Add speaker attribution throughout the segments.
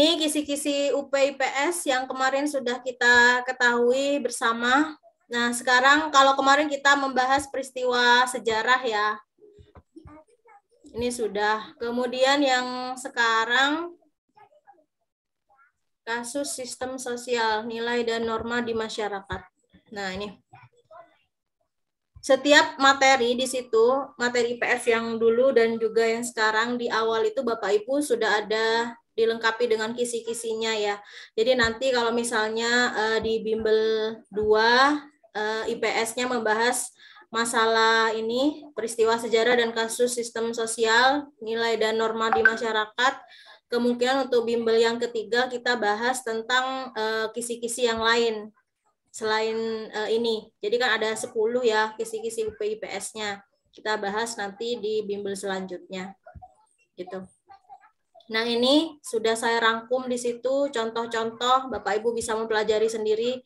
Speaker 1: Ini kisi-kisi UP IPS yang kemarin sudah kita ketahui bersama. Nah, sekarang kalau kemarin kita membahas peristiwa sejarah ya. Ini sudah. Kemudian yang sekarang kasus sistem sosial, nilai dan norma di masyarakat. Nah, ini. Setiap materi di situ, materi IPS yang dulu dan juga yang sekarang di awal itu Bapak Ibu sudah ada dilengkapi dengan kisi-kisinya ya. Jadi nanti kalau misalnya di Bimbel 2 IPS-nya membahas masalah ini, peristiwa sejarah dan kasus sistem sosial, nilai dan norma di masyarakat, kemungkinan untuk Bimbel yang ketiga kita bahas tentang kisi-kisi yang lain selain ini. Jadi kan ada 10 ya kisi-kisi UP IPS-nya. Kita bahas nanti di Bimbel selanjutnya. Gitu. Nah, ini sudah saya rangkum di situ contoh-contoh, Bapak Ibu bisa mempelajari sendiri.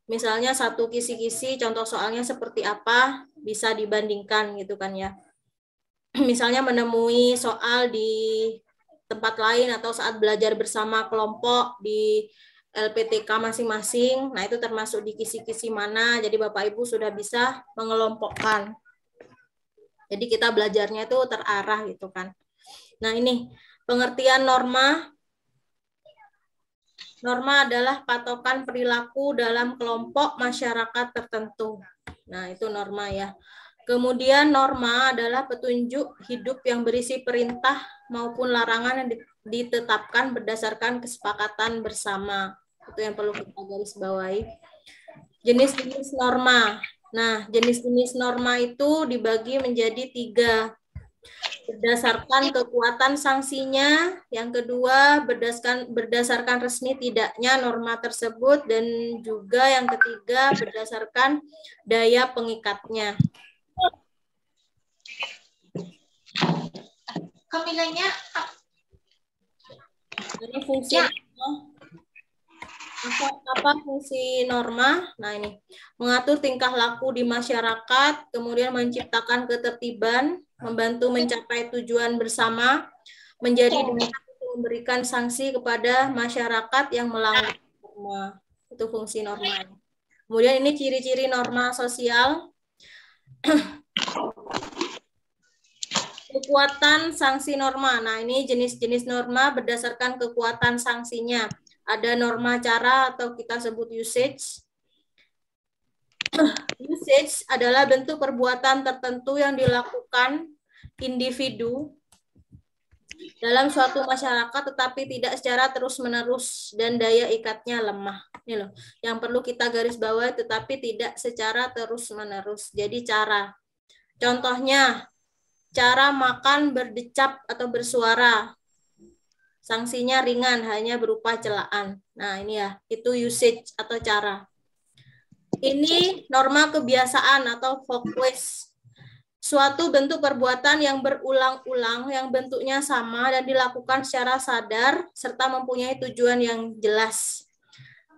Speaker 1: Misalnya satu kisi-kisi contoh soalnya seperti apa, bisa dibandingkan gitu kan ya. Misalnya menemui soal di tempat lain atau saat belajar bersama kelompok di LPTK masing-masing. Nah, itu termasuk di kisi-kisi mana. Jadi Bapak Ibu sudah bisa mengelompokkan. Jadi kita belajarnya itu terarah gitu kan. Nah, ini pengertian norma. Norma adalah patokan perilaku dalam kelompok masyarakat tertentu. Nah, itu norma ya. Kemudian norma adalah petunjuk hidup yang berisi perintah maupun larangan yang ditetapkan berdasarkan kesepakatan bersama. Itu yang perlu kita garis bawahi. Jenis-jenis norma. Nah, jenis-jenis norma itu dibagi menjadi 3. Berdasarkan kekuatan sanksinya, yang kedua berdasarkan resmi tidaknya norma tersebut, dan juga yang ketiga berdasarkan daya pengikatnya.
Speaker 2: Kamilanya
Speaker 1: ini fungsi apa fungsi norma? Nah, ini mengatur tingkah laku di masyarakat, kemudian menciptakan ketertiban, membantu mencapai tujuan bersama, menjadi dasar untuk memberikan sanksi kepada masyarakat yang melanggar norma. Itu fungsi norma. Kemudian ini ciri-ciri norma sosial. Kekuatan sanksi norma. Nah, ini jenis-jenis norma berdasarkan kekuatan sanksinya. Ada norma cara atau kita sebut usage. Usage adalah bentuk perbuatan tertentu yang dilakukan individu dalam suatu masyarakat tetapi tidak secara terus-menerus dan daya ikatnya lemah. Ini loh, yang perlu kita garis bawahi tetapi tidak secara terus-menerus. Jadi cara. Contohnya, cara makan berdecap atau bersuara. Sanksinya ringan, hanya berupa celaan. Nah, ini ya, itu usage atau cara. Ini norma kebiasaan atau folkways. Suatu bentuk perbuatan yang berulang-ulang, yang bentuknya sama dan dilakukan secara sadar, serta mempunyai tujuan yang jelas.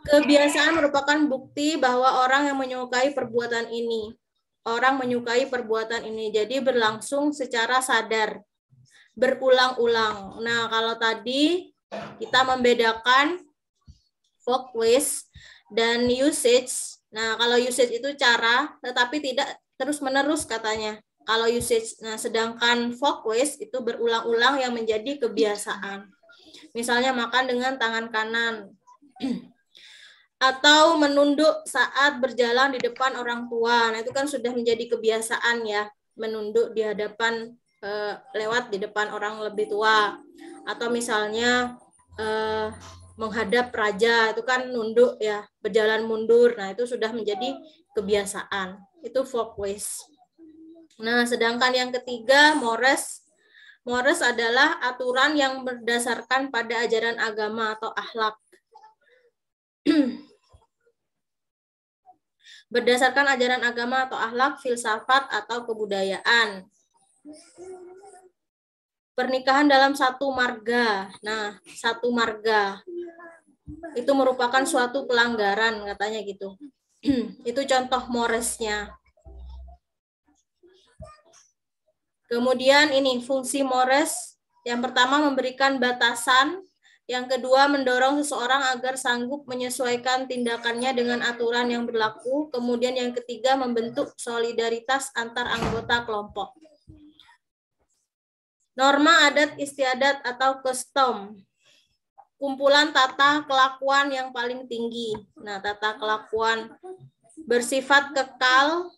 Speaker 1: Kebiasaan merupakan bukti bahwa orang yang menyukai perbuatan ini. Orang menyukai perbuatan ini, jadi berlangsung secara sadar, berulang-ulang. Nah, kalau tadi kita membedakan folkways dan usage. Nah, kalau usage itu cara, tetapi tidak terus-menerus katanya. Kalau usage, nah sedangkan folkways itu berulang-ulang yang menjadi kebiasaan. Misalnya makan dengan tangan kanan. Atau menunduk saat berjalan di depan orang tua. Nah, itu kan sudah menjadi kebiasaan ya, menunduk di hadapan lewat di depan orang lebih tua. Atau misalnya menghadap raja, itu kan nunduk ya, berjalan mundur. Nah, itu sudah menjadi kebiasaan. Itu folkways. Nah, sedangkan yang ketiga, mores. Mores adalah aturan yang berdasarkan pada ajaran agama atau akhlak. Berdasarkan ajaran agama atau akhlak, filsafat atau kebudayaan. Pernikahan dalam satu marga. Nah, satu marga itu merupakan suatu pelanggaran katanya gitu. Itu contoh moresnya. Kemudian ini fungsi mores. Yang pertama memberikan batasan Yang kedua, mendorong seseorang agar sanggup menyesuaikan tindakannya dengan aturan yang berlaku. Kemudian yang ketiga, membentuk solidaritas antar anggota kelompok. Norma adat istiadat atau custom. Kumpulan tata kelakuan yang paling tinggi. Nah, tata kelakuan bersifat kekal,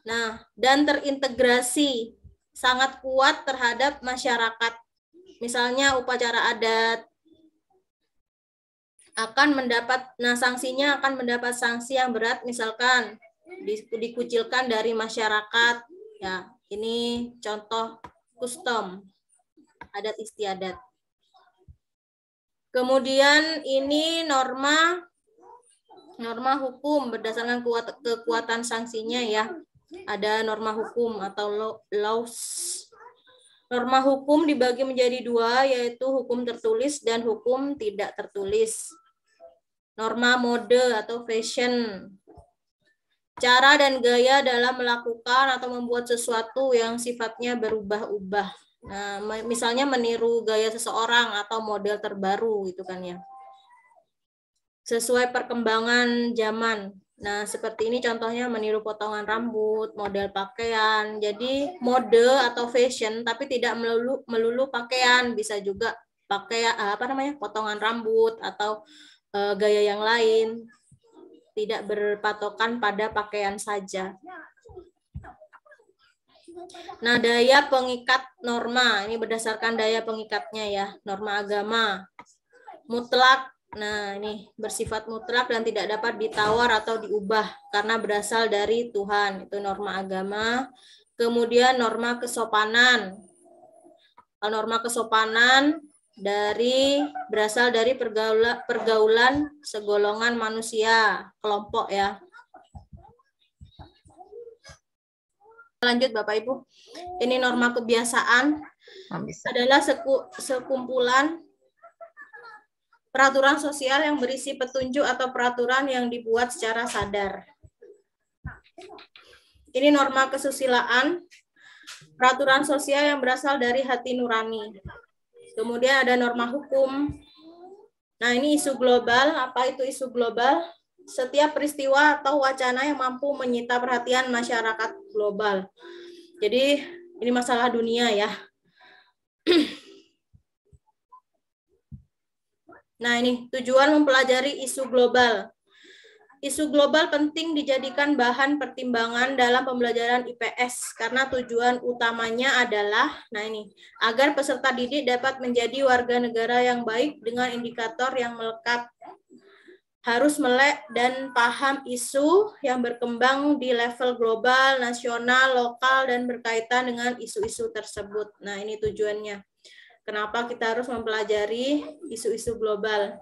Speaker 1: nah, dan terintegrasi, sangat kuat terhadap masyarakat. Misalnya upacara adat akan mendapat, nah sanksinya akan mendapat sanksi yang berat, misalkan dikucilkan dari masyarakat. Ya, ini contoh custom adat istiadat. Kemudian ini norma hukum berdasarkan kekuatan sanksinya ya. Ada norma hukum atau laws. Norma hukum dibagi menjadi dua, yaitu hukum tertulis dan hukum tidak tertulis. Norma mode atau fashion. Cara dan gaya dalam melakukan atau membuat sesuatu yang sifatnya berubah-ubah. Nah, misalnya meniru gaya seseorang atau model terbaru gitu kan ya. Sesuai perkembangan zaman. Nah, seperti ini contohnya meniru potongan rambut, model pakaian. Jadi mode atau fashion tapi tidak melulu pakaian, bisa juga pakai potongan rambut atau gaya yang lain. Tidak berpatokan pada pakaian saja. Nah, daya pengikat norma, ini berdasarkan daya pengikatnya ya, norma agama. Mutlak. Nah, ini bersifat mutlak dan tidak dapat ditawar atau diubah karena berasal dari Tuhan. Itu norma agama. Kemudian norma kesopanan. Norma kesopanan berasal dari pergaulan segolongan manusia, kelompok ya. Lanjut Bapak Ibu. Ini norma kebiasaan adalah sekumpulan peraturan sosial yang berisi petunjuk atau peraturan yang dibuat secara sadar. Ini norma kesusilaan, peraturan sosial yang berasal dari hati nurani. Kemudian ada norma hukum. Nah, ini isu global. Apa itu isu global? Setiap peristiwa atau wacana yang mampu menyita perhatian masyarakat global. Jadi, ini masalah dunia ya. Nah, ini tujuan mempelajari isu global. Isu global penting dijadikan bahan pertimbangan dalam pembelajaran IPS karena tujuan utamanya adalah, nah ini, agar peserta didik dapat menjadi warga negara yang baik dengan indikator yang melekat. Harus melek dan paham isu yang berkembang di level global, nasional, lokal, dan berkaitan dengan isu-isu tersebut. Nah, ini tujuannya. Kenapa kita harus mempelajari isu-isu global?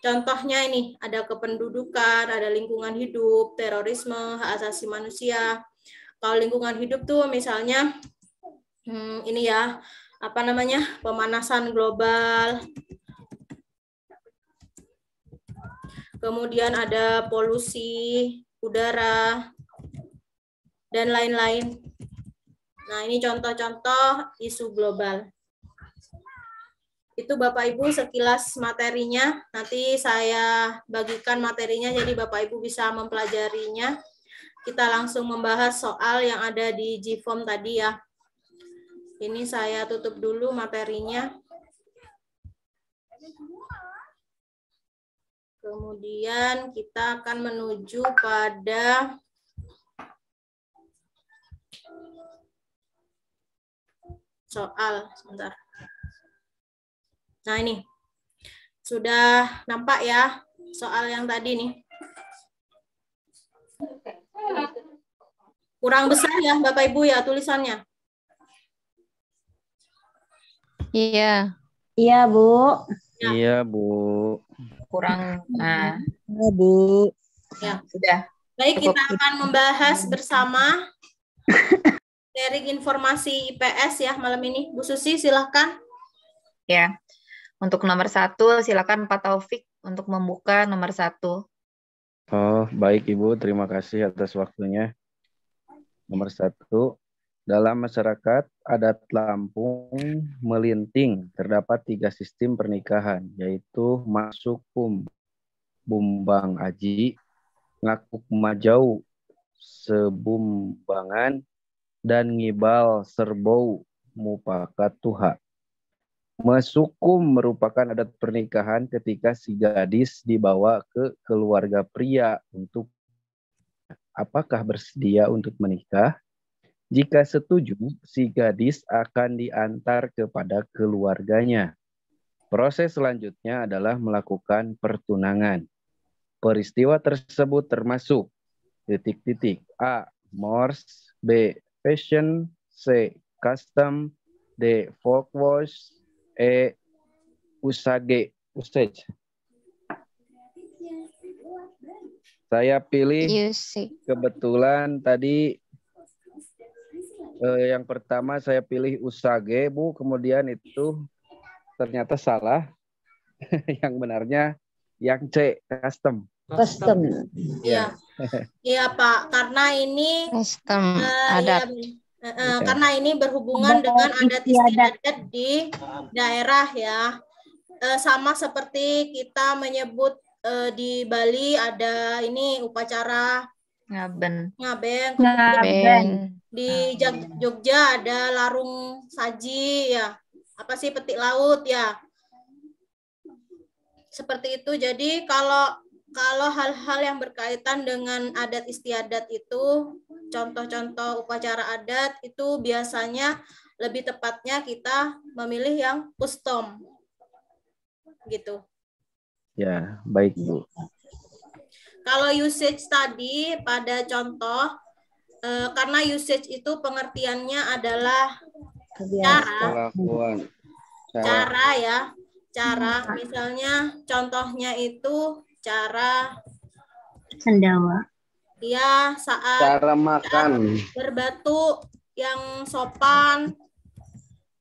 Speaker 1: Contohnya ini, ada kependudukan, ada lingkungan hidup, terorisme, hak asasi manusia. Kalau lingkungan hidup tuh misalnya, ini ya, pemanasan global. Kemudian ada polusi udara, dan lain-lain. Nah, ini contoh-contoh isu global. Itu Bapak Ibu sekilas materinya. Nanti saya bagikan materinya jadi Bapak Ibu bisa mempelajarinya. Kita langsung membahas soal yang ada di GFOM tadi ya. Ini saya tutup dulu materinya. Kemudian kita akan menuju pada soal. Sebentar. Nah, ini sudah nampak ya soal yang tadi nih. Kurang besar ya Bapak Ibu ya tulisannya?
Speaker 2: Iya.
Speaker 3: Iya, Bu.
Speaker 1: Ya.
Speaker 4: Iya, Bu.
Speaker 2: Kurang. Nah,
Speaker 3: Iya, Bu.
Speaker 1: Ya.
Speaker 2: Sudah.
Speaker 1: Baik,
Speaker 2: Cukup.
Speaker 1: kita akan membahas bersama sharing informasi IPS ya malam ini. Bu Susi, silahkan.
Speaker 2: Ya. Untuk nomor 1, silakan Pak Taufik untuk membuka nomor 1.
Speaker 4: Oh, baik Ibu. Terima kasih atas waktunya. Nomor 1, Dalam masyarakat adat Lampung Melinting terdapat 3 sistem pernikahan, yaitu Masukum Bumbang Aji, Ngakuk Majau Sebumbangan, dan Ngibal Serbau Mupakat Tuha. Masukum merupakan adat pernikahan ketika si gadis dibawa ke keluarga pria untuk apakah bersedia untuk menikah. Jika setuju, si gadis akan diantar kepada keluarganya. Proses selanjutnya adalah melakukan pertunangan. Peristiwa tersebut termasuk A. Mores, B. Fashion, C. Custom, D. Folkways, E. Usage. Saya pilih kebetulan tadi yang pertama saya pilih usage, Bu. Kemudian itu ternyata salah. Yang benarnya yang C, custom.
Speaker 3: Custom.
Speaker 1: Iya. Iya, Pak. Karena ini
Speaker 2: Custom adat.
Speaker 1: Karena ini berhubungan dengan adat istiadat di daerah ya. Sama seperti kita menyebut di Bali ada ini upacara
Speaker 2: Ngaben.
Speaker 1: Kemudian di Jogja ada larung saji ya. Apa sih, petik laut ya. Seperti itu. Jadi kalau hal-hal yang berkaitan dengan adat istiadat itu, contoh-contoh upacara adat itu biasanya lebih tepatnya kita memilih yang custom. Gitu.
Speaker 4: Ya, baik, Bu.
Speaker 1: Kalau usage tadi pada contoh, karena usage itu pengertiannya adalah cara ya, misalnya contohnya itu cara
Speaker 3: Sendawa.
Speaker 1: ya saat
Speaker 4: Cara makan
Speaker 1: berbatu yang sopan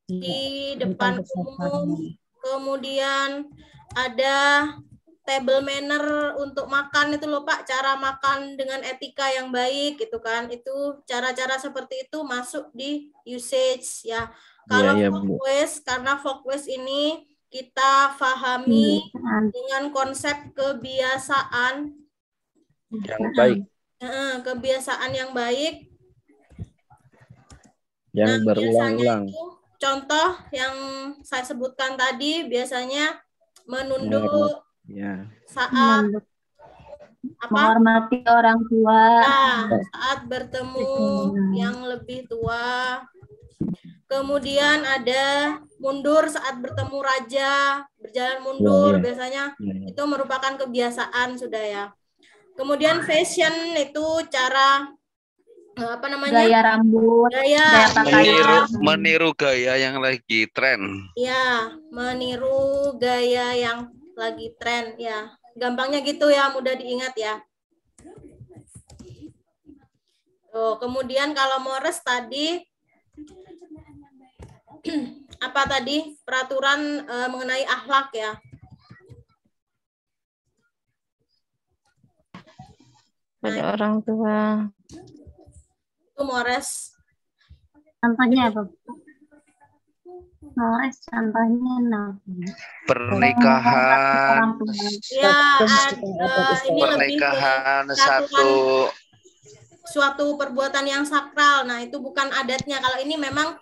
Speaker 1: di depan umum, kemudian ada table manner untuk makan itu loh Pak, cara makan dengan etika yang baik gitu kan, itu cara-cara seperti itu masuk di usage ya. Kalau folkways, karena folkways ini kita pahami dengan konsep kebiasaan
Speaker 4: yang baik,
Speaker 1: kebiasaan yang baik
Speaker 4: yang berulang-ulang.
Speaker 1: Contoh yang saya sebutkan tadi biasanya menunduk saat
Speaker 3: menghormati orang tua,
Speaker 1: saat bertemu yang lebih tua. Kemudian ada mundur saat bertemu raja, berjalan mundur biasanya itu merupakan kebiasaan sudah ya. Kemudian fashion itu cara
Speaker 3: gaya rambut,
Speaker 1: gaya
Speaker 5: meniru gaya yang lagi tren.
Speaker 1: Ya, meniru gaya yang lagi tren ya. Gampangnya gitu ya, mudah diingat ya. Kemudian kalau Mores tadi apa tadi? Peraturan mengenai akhlak ya.
Speaker 2: Pada orang tua.
Speaker 1: Itu Mores.
Speaker 3: Contohnya apa? Mores contohnya
Speaker 5: pernikahan.
Speaker 1: Ya, ini
Speaker 5: pernikahan
Speaker 1: suatu perbuatan yang sakral. Nah, itu bukan adatnya. Kalau ini memang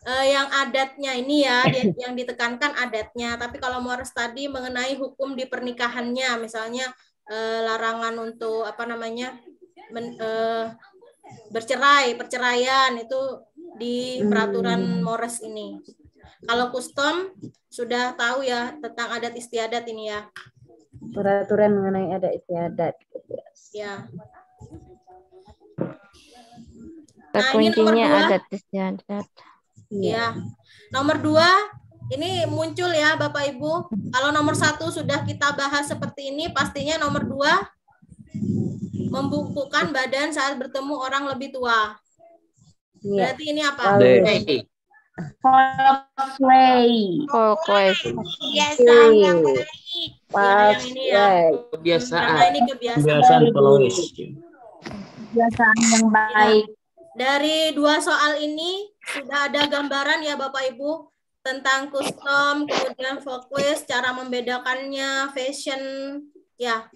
Speaker 1: yang adatnya ini ya, yang ditekankan adatnya. Tapi kalau Mores tadi mengenai hukum di pernikahannya, misalnya larangan untuk perceraian itu di peraturan Mores ini. Kalau custom sudah tahu ya tentang adat istiadat ini ya.
Speaker 3: Peraturan mengenai adat istiadat.
Speaker 1: Ya.
Speaker 2: Kuncinya adat istiadat.
Speaker 1: Ya. Nomor 2 ini muncul ya Bapak Ibu. Kalau nomor 1 sudah kita bahas seperti ini, pastinya nomor 2 membungkukkan badan saat bertemu orang lebih tua. Berarti ini apa?
Speaker 2: Folkways.
Speaker 1: Kebiasaan yang baik. Yang ini ya.
Speaker 6: Kebiasaan.
Speaker 1: Ini kebiasaan
Speaker 6: Folkways.
Speaker 3: Kebiasaan yang baik.
Speaker 1: Dari dua soal ini sudah ada gambaran ya Bapak Ibu tentang custom, kemudian fokus, cara membedakannya, fashion, ya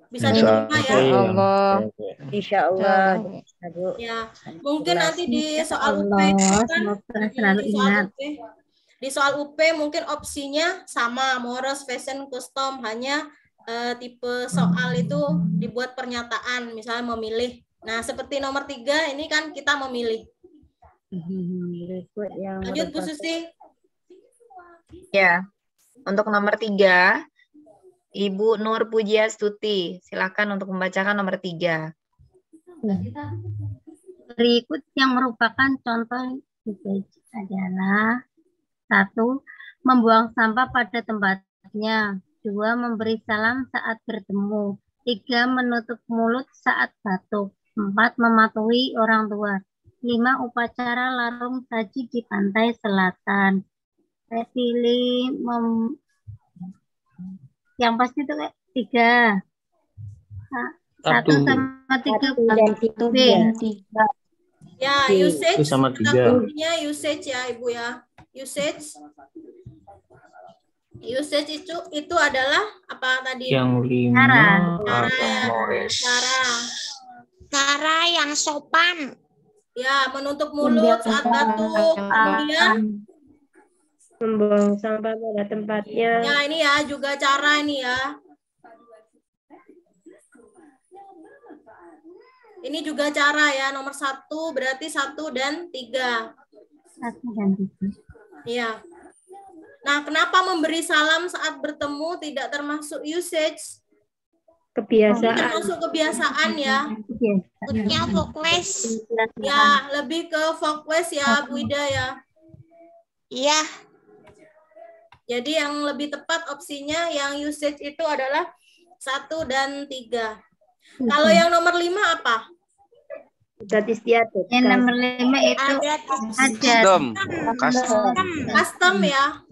Speaker 1: bisa diterima ya.
Speaker 2: Allah.
Speaker 3: Insya Allah.
Speaker 1: Ya, mungkin nanti di soal UP itu kan di soal UP mungkin opsinya sama, Mores, fashion, custom, hanya tipe soal itu dibuat pernyataan, misalnya memilih. Nah, seperti nomor 3 ini kan kita memilih. Lanjut Bu Susi.
Speaker 2: Ya, untuk nomor 3, Ibu Nur Pujiastuti, silakan untuk membacakan nomor 3.
Speaker 3: Berikut yang merupakan contoh usage adalah 1. Membuang sampah pada tempatnya. 2. Memberi salam saat bertemu. 3. Menutup mulut saat batuk. 4. Mematuhi orang tua. 5. Upacara larung saji di pantai selatan. Saya pilih yang pasti itu 3. 1 sama 3
Speaker 6: dan itu
Speaker 3: B.
Speaker 1: Ya, usage
Speaker 7: sama 3.
Speaker 1: kuncinya usage ya Ibu ya. Usage itu adalah apa tadi?
Speaker 7: Yang 5
Speaker 6: cara yang sopan.
Speaker 1: Ya, menutup mulut saat batuk, kemudian
Speaker 3: Membuang sampah pada tempatnya.
Speaker 1: ya ini ya juga cara ini ya. Ini juga cara ya, nomor 1 berarti 1 dan 3.
Speaker 3: 1 dan 3.
Speaker 1: Iya. Nah, kenapa memberi salam saat bertemu tidak termasuk usage?
Speaker 3: Kebiasaan.
Speaker 1: Termasuk kebiasaan ya.
Speaker 6: Ya, fokus.
Speaker 1: Ya, lebih ke fokus ya, Bu Ida ya.
Speaker 6: Iya.
Speaker 1: Jadi yang lebih tepat opsinya yang usage itu adalah 1 dan 3. Kalau yang nomor 5 apa?
Speaker 3: Adat istiadat. Yang nomor 5 itu adat.
Speaker 1: Custom ya.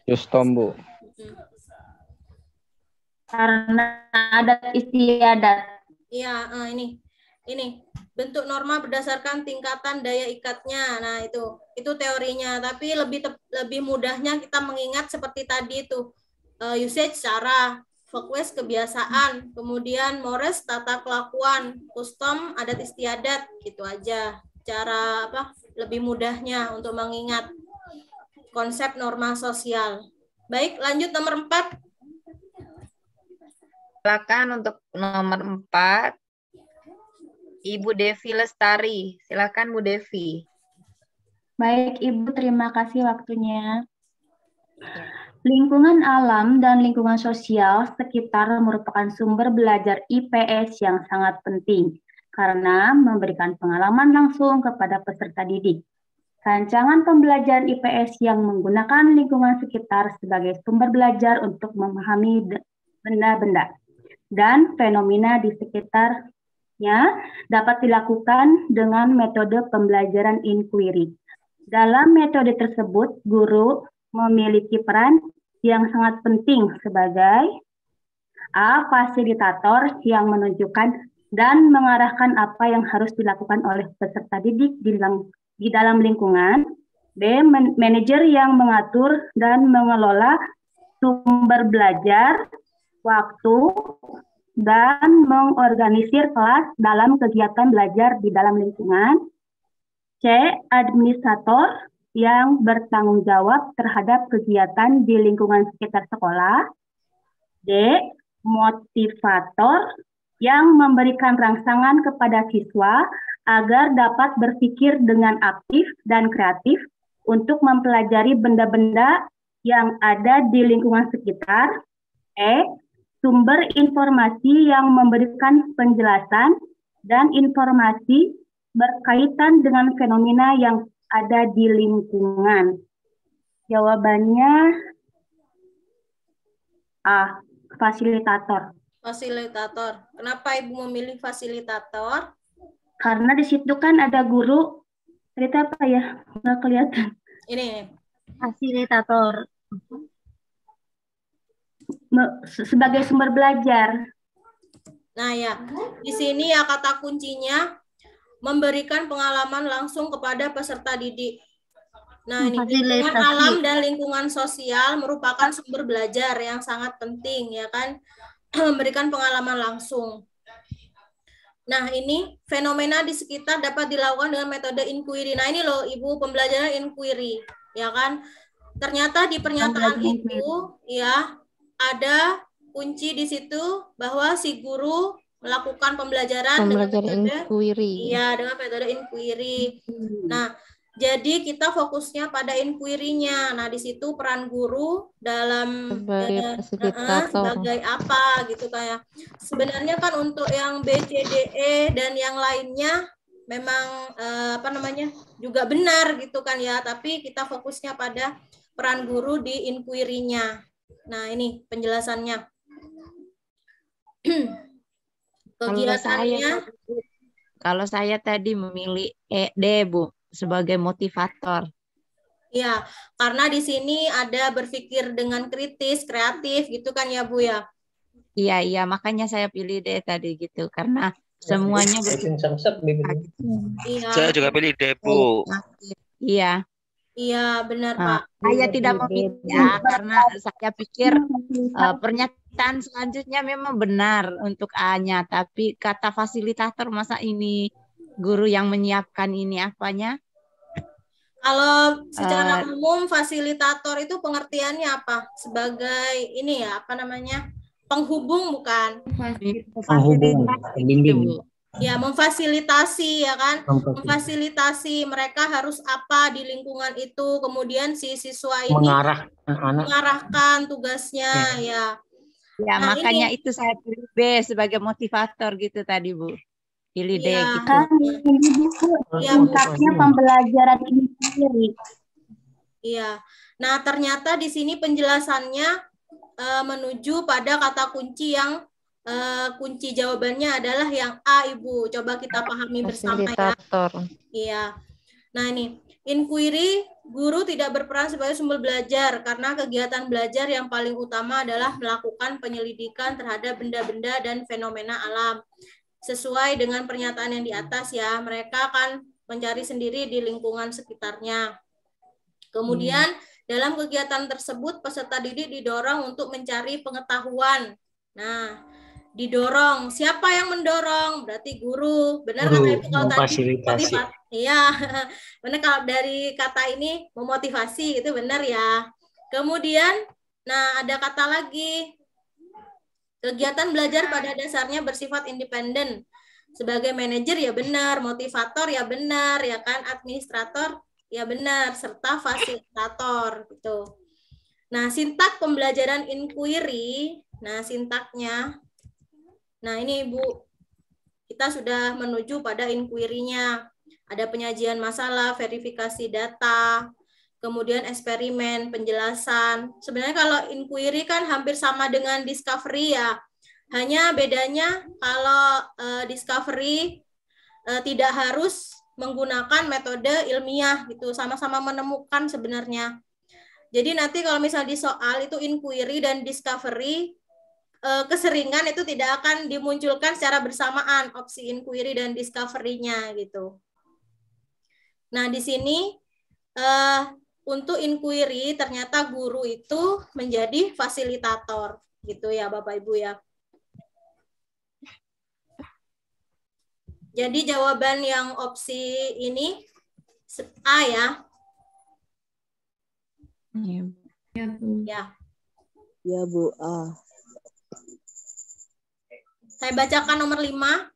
Speaker 4: Custom, Bu.
Speaker 3: Karena adat istiadat.
Speaker 1: Iya, ini bentuk norma berdasarkan tingkatan daya ikatnya. Nah, itu teorinya. Tapi lebih mudahnya kita mengingat seperti tadi itu. Usage cara, fokus kebiasaan, kemudian mores tata kelakuan, custom adat istiadat, gitu aja. Cara lebih mudahnya untuk mengingat konsep norma sosial. Baik, lanjut nomor 4.
Speaker 2: Silakan untuk nomor 4. Ibu Devi Lestari. Silakan Bu Devi.
Speaker 8: Baik, Ibu, terima kasih waktunya. Lingkungan alam dan lingkungan sosial sekitar merupakan sumber belajar IPS yang sangat penting karena memberikan pengalaman langsung kepada peserta didik. Rancangan pembelajaran IPS yang menggunakan lingkungan sekitar sebagai sumber belajar untuk memahami benda-benda dan fenomena di sekitarnya dapat dilakukan dengan metode pembelajaran inquiry. Dalam metode tersebut, guru memiliki peran yang sangat penting sebagai A. Fasilitator yang menunjukkan dan mengarahkan apa yang harus dilakukan oleh peserta didik di dalam lingkungan. B. Manajer yang mengatur dan mengelola sumber belajar, waktu, dan mengorganisir kelas dalam kegiatan belajar di dalam lingkungan. C. Administrator yang bertanggung jawab terhadap kegiatan di lingkungan sekitar sekolah. D. Motivator yang memberikan rangsangan kepada siswa agar dapat berpikir dengan aktif dan kreatif untuk mempelajari benda-benda yang ada di lingkungan sekitar. E. Sumber informasi yang memberikan penjelasan dan informasi berkaitan dengan fenomena yang ada di lingkungan. Jawabannya A. Fasilitator.
Speaker 1: Fasilitator. Kenapa Ibu memilih fasilitator?
Speaker 8: Karena di situ kan ada guru. Cerita apa ya? Nggak kelihatan.
Speaker 1: Ini.
Speaker 3: Fasilitator.
Speaker 8: Sebagai sumber belajar.
Speaker 1: Nah ya, di sini ya kata kuncinya memberikan pengalaman langsung kepada peserta didik. Nah, ini
Speaker 3: Memfasilitasi.
Speaker 1: lingkungan alam dan lingkungan sosial merupakan sumber belajar yang sangat penting, ya kan? Memberikan pengalaman langsung. Nah, ini fenomena di sekitar dapat dilakukan dengan metode inquiry. Nah, ini loh Ibu, pembelajaran inquiry, ya kan? Ternyata di pernyataan itu ya ada kunci di situ bahwa si guru melakukan pembelajaran dengan metode
Speaker 2: inquiry.
Speaker 1: Iya, dengan metode inquiry. Nah, jadi kita fokusnya pada inquiry-nya. Nah, di situ peran guru dalam
Speaker 2: Sebagai fasilitator.
Speaker 1: sebagai apa gitu kayak. Sebenarnya kan untuk yang B, C, D, E dan yang lainnya memang juga benar gitu kan ya, tapi kita fokusnya pada peran guru di inquiry-nya. Nah, ini penjelasannya. Kegiatannya
Speaker 2: Kalau saya tadi memilih D, Bu, sebagai motivator.
Speaker 1: ya, karena di sini ada berpikir dengan kritis, kreatif gitu kan ya, Bu ya.
Speaker 2: Iya, makanya saya pilih D tadi gitu karena semuanya
Speaker 1: Iya.
Speaker 5: Saya juga pilih D, Bu.
Speaker 2: Iya.
Speaker 1: Iya, benar, Pak.
Speaker 2: Saya tidak memilih ya karena saya pikir pernyataan selanjutnya memang benar untuk A-nya, tapi kata fasilitator masa ini guru yang menyiapkan ini apanya?
Speaker 1: Kalau secara umum fasilitator itu pengertiannya apa? Sebagai ini ya, penghubung bukan?
Speaker 7: Penghubung, pembimbing.
Speaker 1: Ya, memfasilitasi ya kan? Memfasilitasi mereka harus apa di lingkungan itu, kemudian si siswa ini mengarahkan tugasnya ya.
Speaker 2: Ya, nah, makanya itu saya pilih B sebagai motivator gitu tadi, Bu. Pilih D gitu.
Speaker 8: Kan ini tingkatnya pembelajaran ini sendiri.
Speaker 1: Iya. Nah, ternyata di sini penjelasannya menuju pada kata kunci yang kunci jawabannya adalah yang A, Ibu. Coba kita pahami bersama ya. Iya. Nah, ini inquiry, guru tidak berperan sebagai sumber belajar karena kegiatan belajar yang paling utama adalah melakukan penyelidikan terhadap benda-benda dan fenomena alam. Sesuai dengan pernyataan yang di atas ya, mereka akan mencari sendiri di lingkungan sekitarnya. Kemudian dalam kegiatan tersebut peserta didik didorong untuk mencari pengetahuan. Nah, didorong. Siapa yang mendorong? Berarti guru. Benar kata Ibu kalau tadi motivasi. Iya. Benar kalau dari kata ini memotivasi itu benar ya. Kemudian nah ada kata lagi. Kegiatan belajar pada dasarnya bersifat independen. Sebagai manajer ya benar, motivator ya benar, ya kan, administrator ya benar, serta fasilitator gitu. Nah, sintak pembelajaran inquiry, nah sintaknya. Nah, ini Ibu, kita sudah menuju pada inquiry-nya. Ada penyajian masalah, verifikasi data, kemudian eksperimen, penjelasan. Sebenarnya kalau inquiry kan hampir sama dengan discovery ya. Hanya bedanya kalau discovery tidak harus menggunakan metode ilmiah gitu, sama-sama menemukan sebenarnya. Jadi nanti kalau misalnya di soal itu inquiry dan discovery, keseringan itu tidak akan dimunculkan secara bersamaan opsi inquiry dan discovery-nya gitu. Nah, di sini untuk inquiry ternyata guru itu menjadi fasilitator gitu ya Bapak Ibu ya. Jadi jawaban yang opsi ini A ya.
Speaker 9: Ya Bu, A.
Speaker 1: Saya bacakan nomor 5.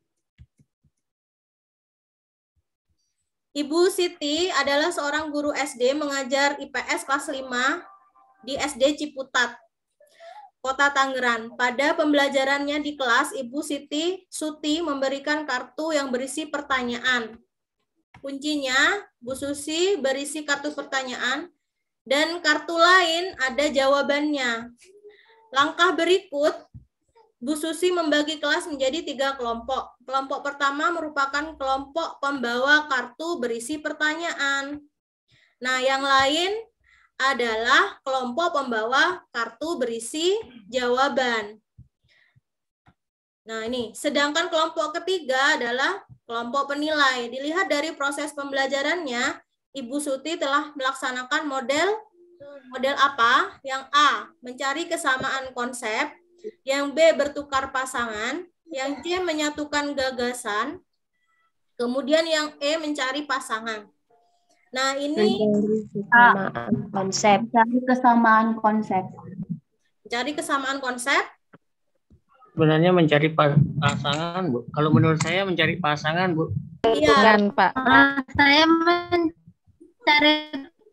Speaker 1: Ibu Siti adalah seorang guru SD mengajar IPS kelas 5 di SD Ciputat, Kota Tangerang. Pada pembelajarannya di kelas, Ibu Suti memberikan kartu yang berisi pertanyaan. Kuncinya, Bu Susi berisi kartu pertanyaan, dan kartu lain ada jawabannya. Langkah berikut, Bu Susi membagi kelas menjadi 3 kelompok. Kelompok pertama merupakan kelompok pembawa kartu berisi pertanyaan. Nah, yang lain adalah kelompok pembawa kartu berisi jawaban. Nah, ini. Sedangkan kelompok ketiga adalah kelompok penilai. Dilihat dari proses pembelajarannya, Ibu Suti telah melaksanakan model apa? Yang A, mencari kesamaan konsep. Yang B, bertukar pasangan. Yang C, menyatukan gagasan. Kemudian yang E, mencari pasangan. Nah, ini
Speaker 8: kesamaan konsep. Mencari kesamaan konsep.
Speaker 1: Mencari kesamaan konsep.
Speaker 7: Sebenarnya mencari pasangan, Bu. Kalau menurut saya mencari pasangan, Bu.
Speaker 1: Iya.
Speaker 2: Pak.
Speaker 3: Saya mencari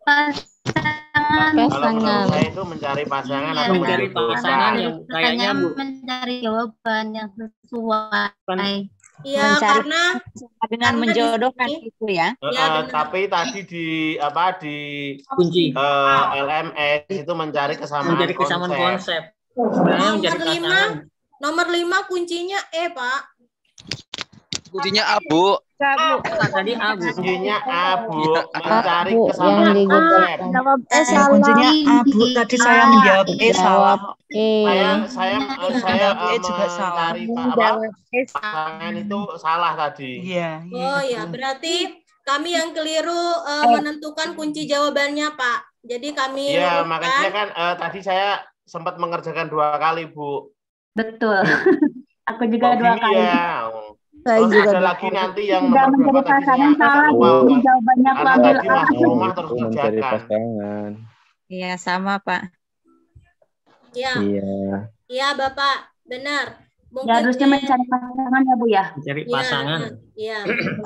Speaker 3: pasangan.
Speaker 10: Kalau menurut saya itu mencari pasangan atau
Speaker 7: Mencari pasangan yang kayaknya, Bu.
Speaker 3: Mencari jawaban yang sesuai.
Speaker 1: Iya, karena
Speaker 2: dengan menjodohkan itu ya.
Speaker 10: Tapi tadi di
Speaker 7: kunci
Speaker 10: LMS itu mencari kesamaan
Speaker 7: konsep.
Speaker 1: Nomor 5 kuncinya E, Pak.
Speaker 5: Kuncinya A, Bu.
Speaker 7: Tadi A, Bu.
Speaker 10: Kuncinya A, Bu. Mencari kesamaan konsep.
Speaker 11: Kuncinya A, Bu. Tadi saya menjawab E salah.
Speaker 10: Saya
Speaker 11: juga salah.
Speaker 10: Pasangan itu salah tadi.
Speaker 11: Iya.
Speaker 1: Oh ya, berarti kami yang keliru menentukan kunci jawabannya, Pak. Jadi kami
Speaker 10: Iya, makanya kan tadi saya sempat mengerjakan 2 kali, Bu.
Speaker 8: Betul. Aku juga 2 kali.
Speaker 10: Ya.
Speaker 8: Saya
Speaker 10: Terus
Speaker 8: juga
Speaker 10: ada lagi nanti yang
Speaker 8: tidak
Speaker 10: nomor
Speaker 8: menjadi
Speaker 10: berapa tadi
Speaker 8: pasangan salah, Bu. Jawabannya aku
Speaker 10: karena
Speaker 8: ambil
Speaker 10: tadi
Speaker 8: A.
Speaker 10: masuk rumah terus
Speaker 4: mencari
Speaker 10: kerjakan.
Speaker 4: pasangan.
Speaker 2: Iya, sama, Pak.
Speaker 1: Iya.
Speaker 4: Iya.
Speaker 1: Iya, Bapak. Benar.
Speaker 8: Ya, harusnya mencari pasangan ya, Bu ya.
Speaker 7: Mencari pasangan.
Speaker 1: Iya.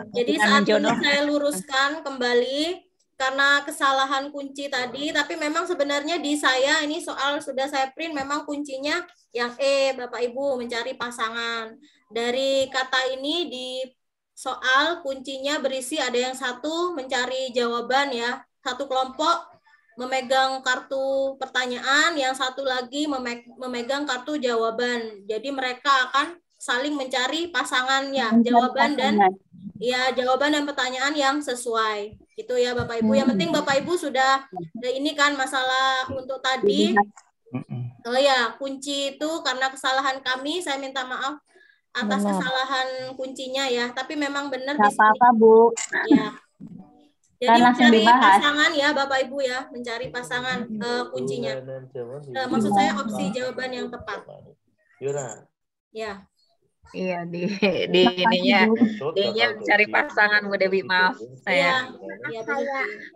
Speaker 1: Jadi saat ini saya luruskan kembali karena kesalahan kunci tadi, tapi memang sebenarnya di saya ini soal sudah saya print memang kuncinya yang E, Bapak Ibu, mencari pasangan. Dari kata ini di soal kuncinya berisi ada yang satu mencari jawaban ya, satu kelompok memegang kartu pertanyaan, yang satu lagi memegang kartu jawaban. Jadi mereka akan saling mencari pasangannya, jawaban dan pertanyaan yang sesuai. Gitu ya Bapak Ibu. Yang penting Bapak Ibu sudah ini kan masalah untuk tadi. Oh ya, kunci itu karena kesalahan kami, saya minta maaf atas kesalahan kuncinya ya. Tapi memang benar di sini.
Speaker 8: Apa-apa, Bu.
Speaker 1: Ya. Jadi
Speaker 8: Kan
Speaker 1: mencari
Speaker 8: dibahas.
Speaker 1: pasangan ya Bapak Ibu ya, mencari pasangan kuncinya. Maksud saya opsi jawaban yang tepat. Ya.
Speaker 2: Iya, di ininya mencari pasangan, Bu Dewi, maaf saya.
Speaker 1: Iya,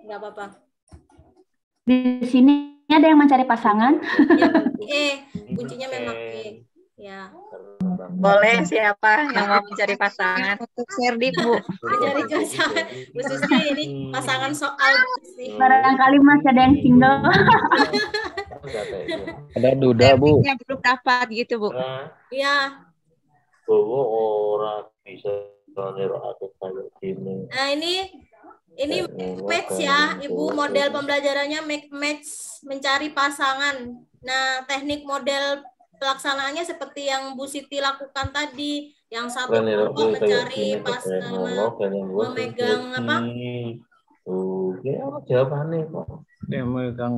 Speaker 1: enggak apa-apa.
Speaker 8: Di sini ada yang mencari pasangan.
Speaker 1: Ya, kuncinya memang E. Ya.
Speaker 2: Boleh siapa yang mau mencari pasangan? Untuk Serdi, Bu.
Speaker 1: Mencari pasangan. Khususnya ini pasangan soal sih.
Speaker 8: Barangkali masih ada yang single.
Speaker 4: Ada duda, Bu.
Speaker 2: Yang belum dapat gitu, Bu.
Speaker 1: Iya.
Speaker 10: Orang bisa kayak gini.
Speaker 1: Nah, ini match ya, Ibu, model pembelajarannya make match, mencari pasangan. Nah, teknik model pelaksanaannya seperti yang Bu Siti lakukan tadi, yang satu kelompok mencari memegang apa?
Speaker 10: Jawabannya kok.
Speaker 7: Yang memegang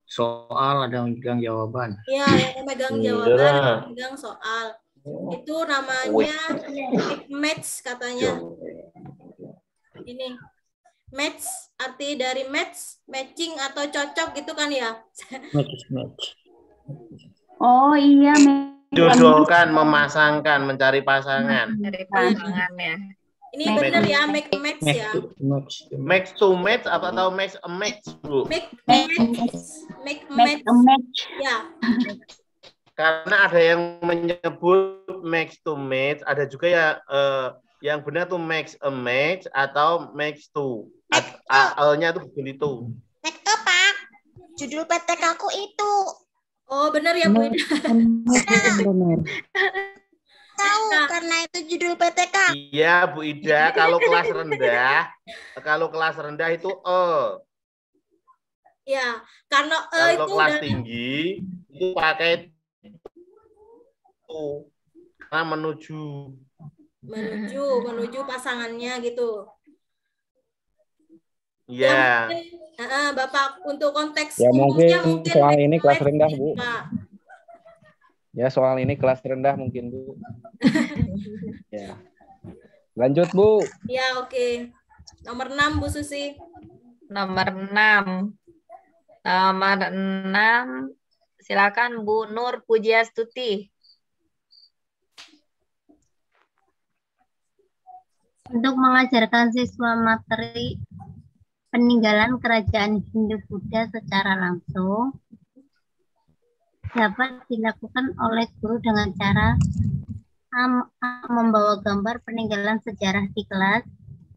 Speaker 7: soal, ada yang memegang jawaban.
Speaker 1: Iya, yang memegang jawaban, yang memegang soal. Itu namanya match katanya. Ini match, arti dari match, matching atau cocok gitu kan ya?
Speaker 7: Match.
Speaker 8: Oh iya,
Speaker 10: Jodohkan, memasangkan, mencari pasangan.
Speaker 2: Mencari pasangan ya.
Speaker 1: Ini benar ya, make match ya.
Speaker 10: Match to match atau match a match, Bu?
Speaker 1: Make match. Ya.
Speaker 10: Karena ada yang menyebut match to match, ada juga ya yang benar tuh match a match atau match to. A-nya tuh bukan itu.
Speaker 6: Match to, Pak. Judul PTK aku itu.
Speaker 1: Oh, benar ya, Bu Ida.
Speaker 6: Tahu, karena itu judul PTK.
Speaker 10: Iya, Bu Ida, kalau kelas rendah itu
Speaker 1: Ya, karena
Speaker 10: kalau
Speaker 1: itu
Speaker 10: kelas tinggi itu pakai karena
Speaker 1: menuju pasangannya gitu.
Speaker 10: Iya.
Speaker 1: Bapak untuk konteks
Speaker 4: Ya
Speaker 1: umumnya
Speaker 4: mungkin soal ini kelas rendah, Bu. Ya, soal ini kelas rendah mungkin, Bu. Ya. Lanjut, Bu.
Speaker 1: Ya, oke. Nomor 6, Bu Susi.
Speaker 2: Nomor 6. Nomor 6. Silakan Bu Nur Pujiastuti.
Speaker 3: Untuk mengajarkan siswa materi peninggalan kerajaan Hindu-Buddha secara langsung dapat dilakukan oleh guru dengan cara membawa gambar peninggalan sejarah di kelas,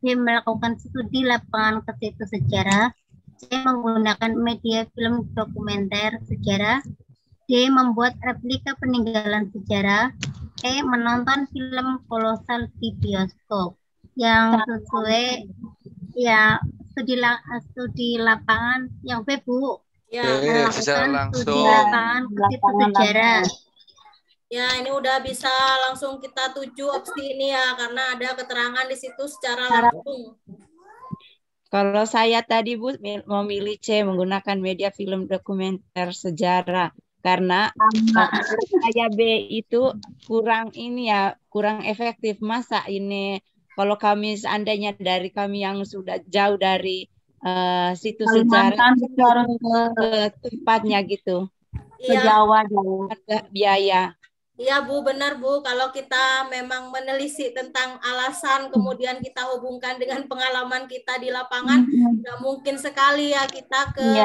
Speaker 3: B. melakukan studi lapangan ke situs sejarah, C. menggunakan media film dokumenter sejarah, D. membuat replika peninggalan sejarah, E. menonton film kolosal di bioskop. Yang sesuai ya studi lapangan yang B, Bu.
Speaker 1: Ya,
Speaker 5: secara langsung.
Speaker 3: Studi lapangan ke situs sejarah.
Speaker 1: Ya, ini udah bisa langsung kita tuju opsi ini ya, karena ada keterangan di situ secara langsung.
Speaker 2: Kalau saya tadi Bu memilih C, menggunakan media film dokumenter sejarah, karena saya B itu kurang ini ya, kurang efektif. Masa ini kalau kami seandainya dari kami yang sudah jauh dari situs sejarah ke tempatnya gitu.
Speaker 8: Ke Jawa jauh.
Speaker 2: Ada biaya.
Speaker 1: Iya Bu, benar Bu. Kalau kita memang menelisik tentang alasan, kemudian kita hubungkan dengan pengalaman kita di lapangan, nggak mungkin sekali ya kita ke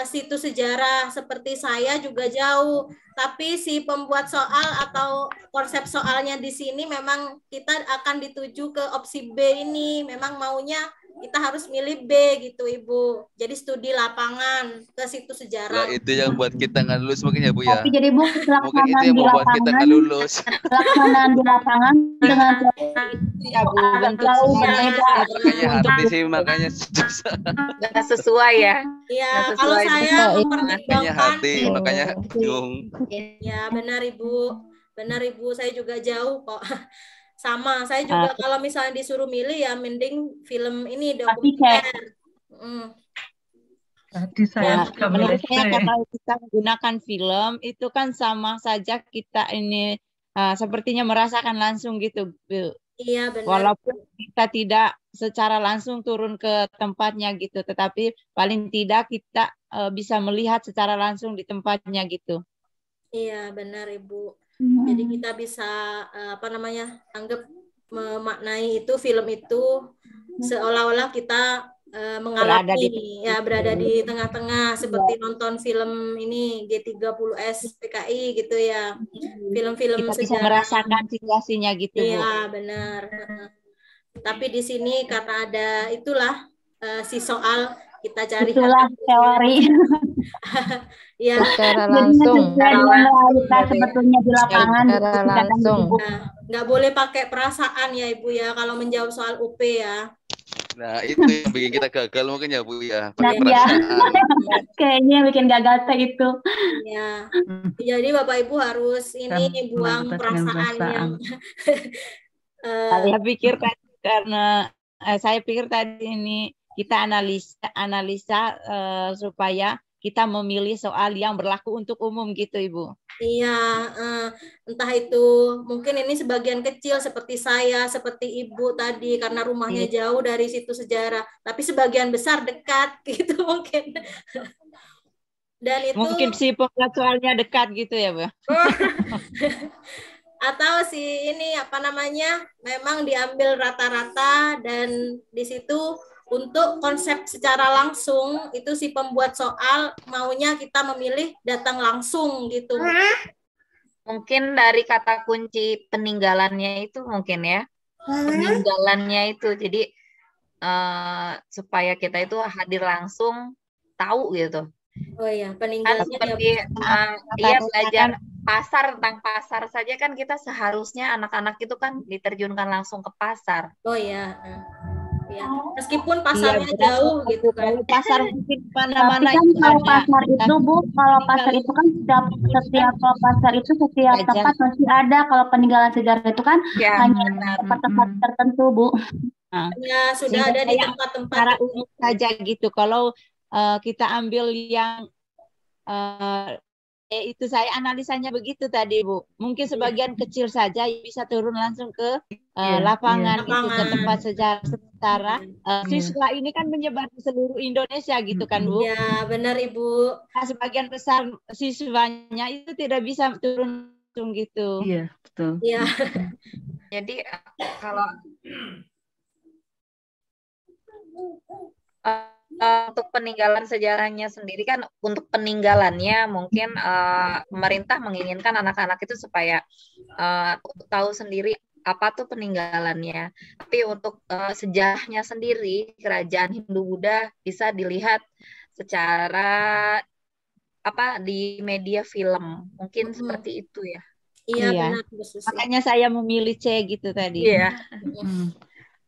Speaker 1: situs sejarah. Seperti saya juga jauh. Tapi si pembuat soal atau konsep soalnya di sini memang kita akan dituju ke opsi B ini. Memang maunya kita harus milih B gitu Ibu. Jadi studi lapangan ke situs sejarah.
Speaker 5: Nah, itu yang buat kita nggak lulus mungkin ya Bu ya.
Speaker 8: Tapi jadi Bu,
Speaker 5: Mungkin itu yang membuat kita nggak lulus.
Speaker 8: Pelaksanaan di lapangan dengan
Speaker 2: ya Bu, bentuk
Speaker 5: Makanya hati sih, makanya susah.
Speaker 2: nggak sesuai ya.
Speaker 1: Iya, kalau saya
Speaker 5: Makanya
Speaker 1: mempertimbangkan.
Speaker 5: hati, makanya bingung.
Speaker 1: Ya benar Ibu. Benar Ibu, saya juga jauh kok. Sama, saya juga kalau misalnya disuruh milih ya mending film ini dokumenter.
Speaker 11: Tadi saya juga
Speaker 2: menurut saya
Speaker 11: milih C.
Speaker 2: kalau kita menggunakan film itu kan sama saja kita ini sepertinya merasakan langsung gitu, Bu.
Speaker 1: Iya benar.
Speaker 2: Walaupun kita tidak secara langsung turun ke tempatnya gitu, tetapi paling tidak kita bisa melihat secara langsung di tempatnya gitu.
Speaker 1: Iya benar Ibu. Jadi kita bisa anggap memaknai itu film itu seolah-olah kita mengalami berada di tengah-tengah seperti nonton film ini G30S PKI gitu ya. Film-film
Speaker 2: kita bisa
Speaker 1: sejarah.
Speaker 2: merasakan situasinya gitu, Bu.
Speaker 1: Iya benar. Tapi di sini karena ada itulah si soal kita cari
Speaker 8: teori.
Speaker 1: Ya,
Speaker 2: secara langsung.
Speaker 8: Sebetulnya di lapangan
Speaker 2: secara langsung.
Speaker 1: Nggak boleh pakai perasaan ya Ibu ya kalau menjawab soal UP ya.
Speaker 5: Nah, itu yang bikin kita gagal mungkin ya Bu ya.
Speaker 8: Nah, iya. Kayaknya bikin gagal itu.
Speaker 1: Ya. Jadi Bapak Ibu harus ini buang perasaan yang
Speaker 2: saya pikir tadi karena saya pikir tadi ini kita analisa supaya kita memilih soal yang berlaku untuk umum gitu Ibu.
Speaker 1: Iya, entah itu mungkin ini sebagian kecil seperti saya, seperti Ibu tadi karena rumahnya jauh dari situs sejarah, tapi sebagian besar dekat gitu mungkin. Dan itu
Speaker 2: mungkin si pembuat soalnya dekat gitu ya, Bu.
Speaker 1: Atau si ini memang diambil rata-rata dan di situ untuk konsep secara langsung itu si pembuat soal maunya kita memilih datang langsung gitu.
Speaker 2: Mungkin dari kata kunci peninggalannya itu mungkin ya. Peninggalannya itu jadi supaya kita itu hadir langsung tahu gitu.
Speaker 1: Oh iya, peninggalannya
Speaker 2: seperti belajar pasar, tentang pasar saja kan kita seharusnya anak-anak itu kan diterjunkan langsung ke pasar.
Speaker 1: Oh iya. Ya, meskipun pasarnya jauh gitu kan.
Speaker 2: Pasar mungkin mana-mana
Speaker 8: kalau pasar itu Bu, kalau pasar itu kan setiap pasar itu setiap tempat masih ada. Kalau peninggalan sejarah itu kan hanya tempat-tempat tertentu Bu.
Speaker 1: Ya sudah ada di tempat-tempat
Speaker 2: umum saja gitu. Kalau kita ambil yang itu saya analisanya begitu tadi Bu. Mungkin sebagian kecil saja bisa turun langsung ke lapangan gitu, ke tempat secara sementara. Siswa ini kan menyebar di seluruh Indonesia gitu kan Bu.
Speaker 1: Iya, benar Ibu.
Speaker 2: Nah, sebagian besar siswanya itu tidak bisa turun langsung gitu.
Speaker 11: Iya, betul.
Speaker 1: Iya.
Speaker 12: Jadi kalau untuk peninggalan sejarahnya sendiri kan, untuk peninggalannya mungkin pemerintah menginginkan anak-anak itu supaya tahu sendiri apa tuh peninggalannya. Tapi untuk sejarahnya sendiri, kerajaan Hindu-Buddha bisa dilihat secara di media film, mungkin seperti itu ya.
Speaker 1: Iya, benar Bu Susi.
Speaker 2: Makanya saya memilih C gitu tadi.
Speaker 12: Iya.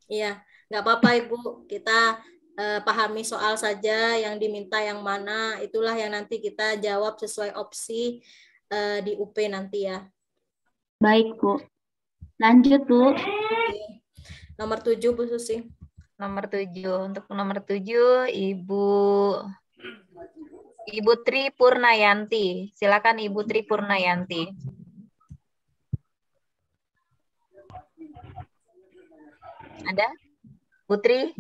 Speaker 1: Iya, nggak apa-apa Ibu. Kita pahami soal saja, yang diminta yang mana, itulah yang nanti kita jawab sesuai opsi di UP nanti ya.
Speaker 8: Baik Bu. Lanjut Bu.
Speaker 1: Oke. Nomor 7 Bu Susi.
Speaker 12: Nomor 7. Untuk nomor 7 Ibu Tri Purnayanti. Silakan Ibu Tri Purnayanti. Ada? Putri?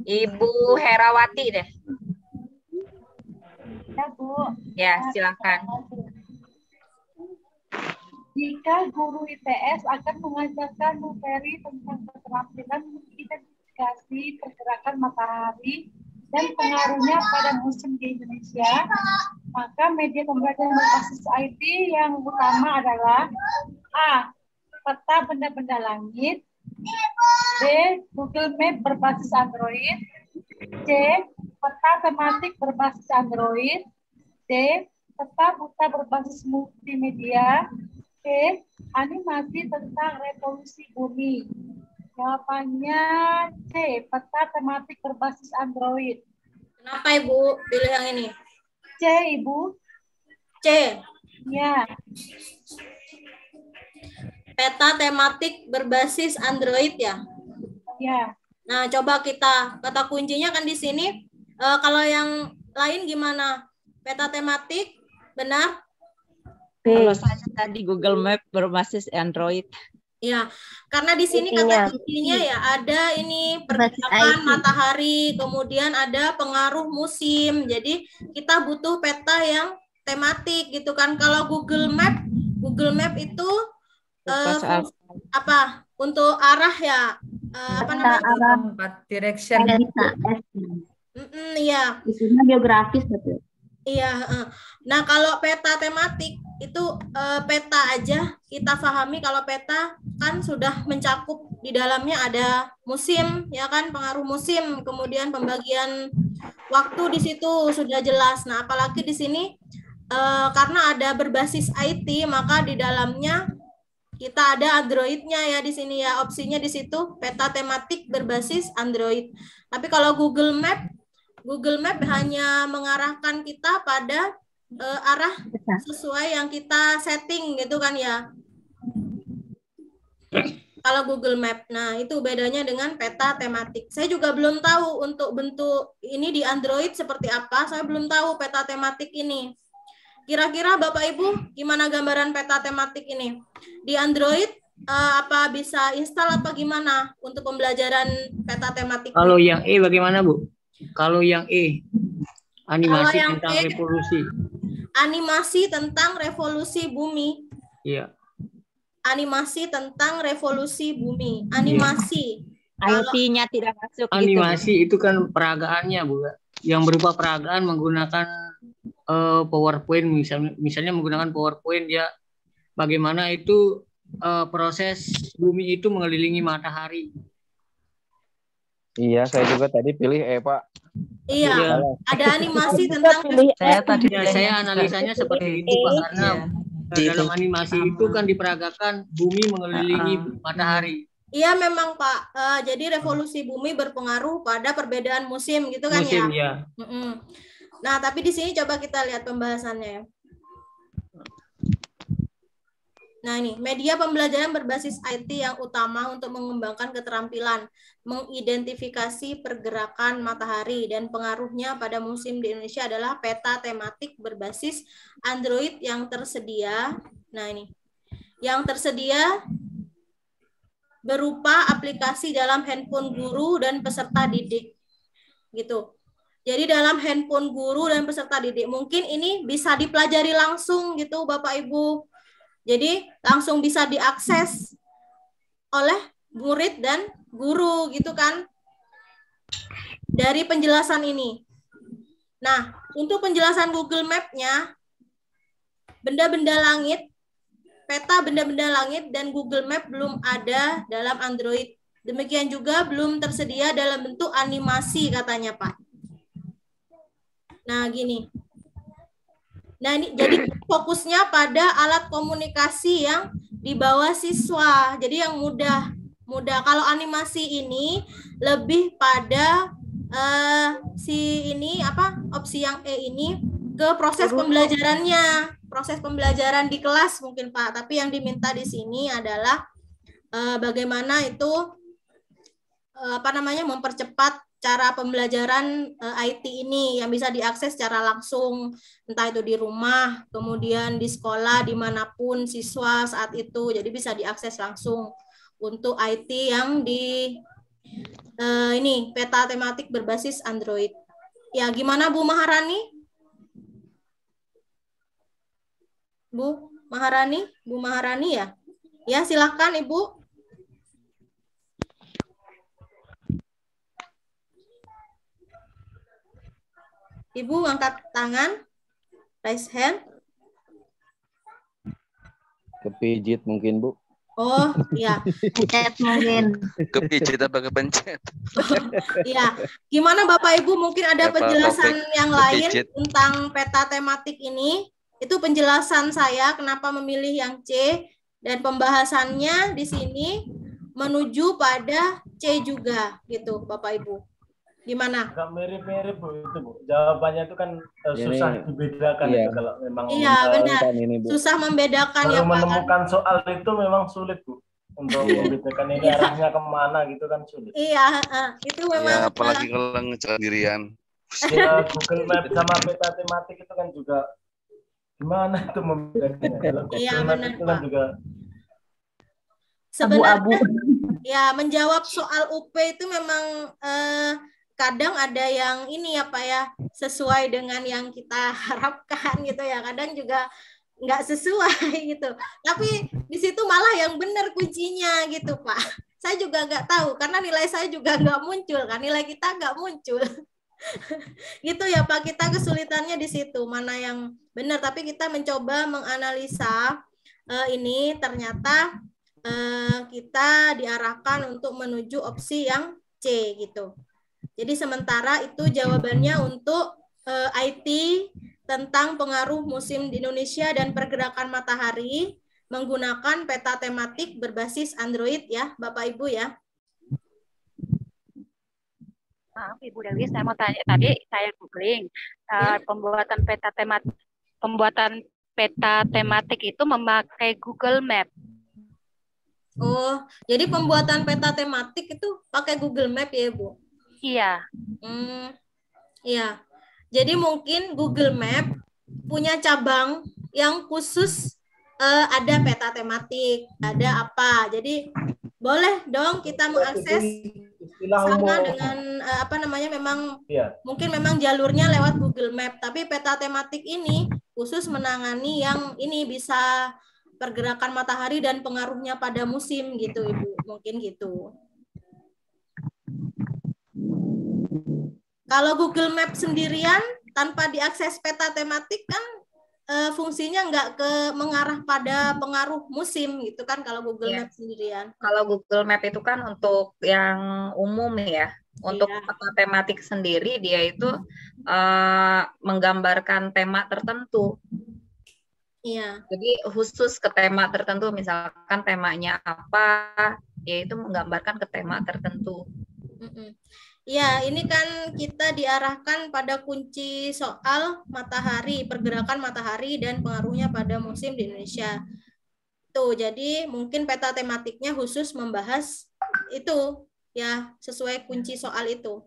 Speaker 12: Ibu Herawati deh.
Speaker 13: Ya, Bu.
Speaker 12: Ya, silakan.
Speaker 13: Jika guru IPS akan mengajarkan materi tentang keterampilan mengidentifikasi pergerakan matahari dan pengaruhnya pada musim di Indonesia, maka media pembelajaran berbasis IT yang utama adalah A. Peta benda-benda langit, B. Google Map berbasis Android, C. Peta tematik berbasis Android, D. Peta buta berbasis multimedia, E. Animasi tentang revolusi bumi. Jawabannya C. Peta tematik berbasis Android.
Speaker 1: Kenapa Ibu pilih yang ini?
Speaker 13: C, Ibu.
Speaker 1: C.
Speaker 13: Ya.
Speaker 1: Peta tematik berbasis Android ya?
Speaker 13: Ya.
Speaker 1: Nah, coba kata kuncinya kan di sini. Kalau yang lain gimana? Peta tematik, benar?
Speaker 2: Kalau saya tadi Google Map berbasis Android.
Speaker 1: Ya, karena di sini kata kuncinya ya ada ini pergerakan matahari, kemudian ada pengaruh musim. Jadi kita butuh peta yang tematik gitu kan. Kalau Google Map itu untuk arah ya, apa namanya?
Speaker 8: Direction.
Speaker 1: Iya.
Speaker 8: Isinya geografis betul.
Speaker 1: Iya. Nah, kalau peta tematik itu peta aja kita pahami. Kalau peta kan sudah mencakup di dalamnya ada musim, ya kan, pengaruh musim, kemudian pembagian waktu di situ sudah jelas. Nah, apalagi di sini karena ada berbasis IT, maka di dalamnya kita ada Android-nya ya di sini ya, opsinya di situ peta tematik berbasis Android. Tapi kalau Google Map hanya mengarahkan kita pada arah sesuai yang kita setting gitu kan ya. Kalau Google Map. Nah, itu bedanya dengan peta tematik. Saya juga belum tahu untuk bentuk ini di Android seperti apa. Saya belum tahu peta tematik ini. Kira-kira Bapak Ibu gimana gambaran peta tematik ini? Di Android apa bisa install apa gimana untuk pembelajaran peta tematik?
Speaker 7: Kalau yang E bagaimana Bu? Kalau yang E, animasi tentang revolusi.
Speaker 1: Animasi tentang revolusi bumi.
Speaker 7: Iya.
Speaker 1: Animasi tentang revolusi bumi. Animasi.
Speaker 2: IoT-nya tidak masuk.
Speaker 7: Animasi
Speaker 2: gitu.
Speaker 7: Itu kan peragaannya Bu. Yang berupa peragaan menggunakan PowerPoint, misalnya menggunakan PowerPoint ya. Bagaimana itu proses bumi itu mengelilingi matahari.
Speaker 4: Iya, saya juga tadi pilih Pak.
Speaker 1: Iya, ada animasi tentang
Speaker 7: saya analisanya seperti itu Pak, karena dalam animasi itu kan diperagakan bumi mengelilingi matahari.
Speaker 1: Iya memang Pak. Jadi revolusi bumi berpengaruh pada perbedaan musim gitu kan
Speaker 7: musim,
Speaker 1: ya. Nah, tapi di sini coba kita lihat pembahasannya. Nah ini, media pembelajaran berbasis IT yang utama untuk mengembangkan keterampilan, mengidentifikasi pergerakan matahari dan pengaruhnya pada musim di Indonesia adalah peta tematik berbasis Android yang tersedia. Nah ini, yang tersedia berupa aplikasi dalam handphone guru dan peserta didik. Gitu. Jadi dalam handphone guru dan peserta didik, mungkin ini bisa dipelajari langsung gitu Bapak Ibu. Jadi langsung bisa diakses oleh murid dan guru gitu kan. Dari penjelasan ini. Nah, untuk penjelasan Google Map-nya, benda-benda langit, peta benda-benda langit dan Google Map belum ada dalam Android. Demikian juga belum tersedia dalam bentuk animasi katanya Pak. Nah, gini. Nah, ini jadi fokusnya pada alat komunikasi yang dibawa siswa. Jadi yang mudah. Kalau animasi ini lebih pada opsi yang E ini ke proses pembelajarannya. Proses pembelajaran di kelas mungkin Pak, tapi yang diminta di sini adalah bagaimana itu mempercepat cara pembelajaran IT ini yang bisa diakses secara langsung, entah itu di rumah, kemudian di sekolah, dimanapun siswa saat itu, jadi bisa diakses langsung untuk IT yang di ini peta tematik berbasis Android. Ya, gimana Bu Maharani? Bu Maharani ya? Ya, silahkan Ibu. Ibu angkat tangan, raise hand.
Speaker 4: Kepijit mungkin Bu.
Speaker 1: Oh iya.
Speaker 3: Pencet mungkin.
Speaker 5: Kepijit apa kepencet?
Speaker 1: Iya. Gimana Bapak Ibu, mungkin ada penjelasan yang lain tentang peta tematik ini? Itu penjelasan saya kenapa memilih yang C, dan pembahasannya di sini menuju pada C juga gitu Bapak Ibu. Gimana?
Speaker 14: Agak mirip-mirip Bu itu Bu. Jawabannya itu kan susah dibedakan
Speaker 4: iya.
Speaker 14: itu kalau memang
Speaker 1: benar. Susah membedakan
Speaker 14: ya Pak. Menemukan soal itu memang sulit Bu. Untuk membedakan ini arahnya kemana gitu kan sulit.
Speaker 1: Iya, itu memang.
Speaker 5: Ya, apalagi kalau ngejalan sendirian.
Speaker 14: Ya, Google Map sama peta tematik itu kan juga gimana itu membedakannya. Kalau Google Map itu kan juga
Speaker 1: sebenarnya ya menjawab soal UP itu memang kadang ada yang ini ya Pak ya, sesuai dengan yang kita harapkan gitu ya, kadang juga nggak sesuai gitu, tapi di situ malah yang benar kuncinya gitu Pak. Saya juga nggak tahu karena nilai saya juga nggak muncul kan, nilai kita nggak muncul. Gitu ya Pak, kita kesulitannya di situ mana yang benar, tapi kita mencoba menganalisa ini ternyata kita diarahkan untuk menuju opsi yang C gitu. Jadi sementara itu jawabannya untuk IT tentang pengaruh musim di Indonesia dan pergerakan matahari menggunakan peta tematik berbasis Android ya Bapak Ibu ya.
Speaker 15: Maaf Ibu Dewi, saya mau tanya, tadi saya googling pembuatan peta tematik itu memakai Google Map.
Speaker 1: Oh, jadi pembuatan peta tematik itu pakai Google Map ya Bu?
Speaker 15: Iya.
Speaker 1: Iya. Jadi mungkin Google Map punya cabang yang khusus ada peta tematik, ada apa. Jadi boleh dong kita mengakses sama dengan memang mungkin memang jalurnya lewat Google Map, tapi peta tematik ini khusus menangani yang ini bisa pergerakan matahari dan pengaruhnya pada musim gitu Ibu, mungkin gitu. Kalau Google Map sendirian tanpa diakses peta tematik kan fungsinya nggak mengarah pada pengaruh musim gitu kan kalau Google Map sendirian.
Speaker 12: Kalau Google Map itu kan untuk yang umum ya. Untuk peta tematik sendiri dia itu menggambarkan tema tertentu.
Speaker 1: Iya.
Speaker 12: Jadi khusus ke tema tertentu, misalkan temanya apa, yaitu menggambarkan ke tema tertentu.
Speaker 1: Ya, ini kan kita diarahkan pada kunci soal matahari, pergerakan matahari dan pengaruhnya pada musim di Indonesia. Itu. Jadi mungkin peta tematiknya khusus membahas itu ya, sesuai kunci soal itu.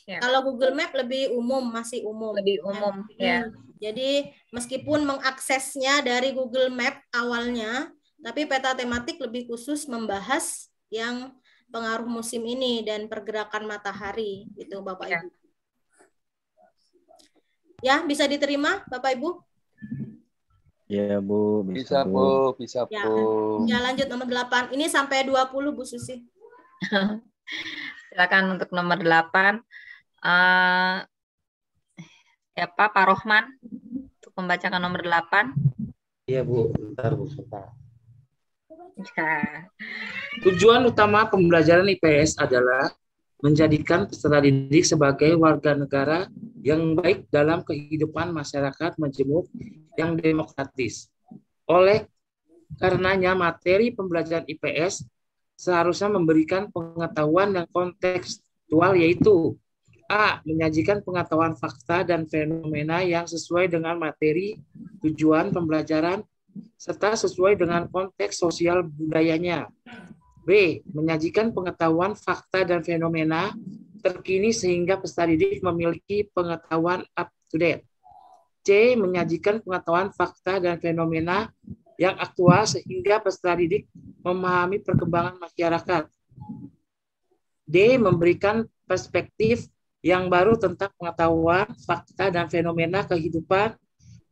Speaker 1: Ya. Kalau Google Map lebih umum, masih umum.
Speaker 12: Lebih umum, ya.
Speaker 1: Jadi meskipun mengaksesnya dari Google Map awalnya, tapi peta tematik lebih khusus membahas yang pengaruh musim ini dan pergerakan matahari, gitu Bapak Ibu. Ya, bisa diterima Bapak Ibu?
Speaker 4: Ya Bu,
Speaker 5: bisa Bu, bisa Bu.
Speaker 1: Ya, lanjut nomor 8. Ini sampai 20 Bu Susi.
Speaker 12: Silakan untuk nomor 8. Siapa Pak Rohman untuk membacakan nomor 8?
Speaker 16: Iya Bu, bentar Bu.
Speaker 12: Ya.
Speaker 16: Tujuan utama pembelajaran IPS adalah menjadikan peserta didik sebagai warga negara yang baik dalam kehidupan masyarakat majemuk yang demokratis. Oleh karenanya, materi pembelajaran IPS seharusnya memberikan pengetahuan yang kontekstual, yaitu A. Menyajikan pengetahuan fakta dan fenomena yang sesuai dengan materi tujuan pembelajaran serta sesuai dengan konteks sosial budayanya. B. Menyajikan pengetahuan fakta dan fenomena terkini sehingga peserta didik memiliki pengetahuan up to date. C. Menyajikan pengetahuan fakta dan fenomena yang aktual sehingga peserta didik memahami perkembangan masyarakat. D. Memberikan perspektif yang baru tentang pengetahuan fakta dan fenomena kehidupan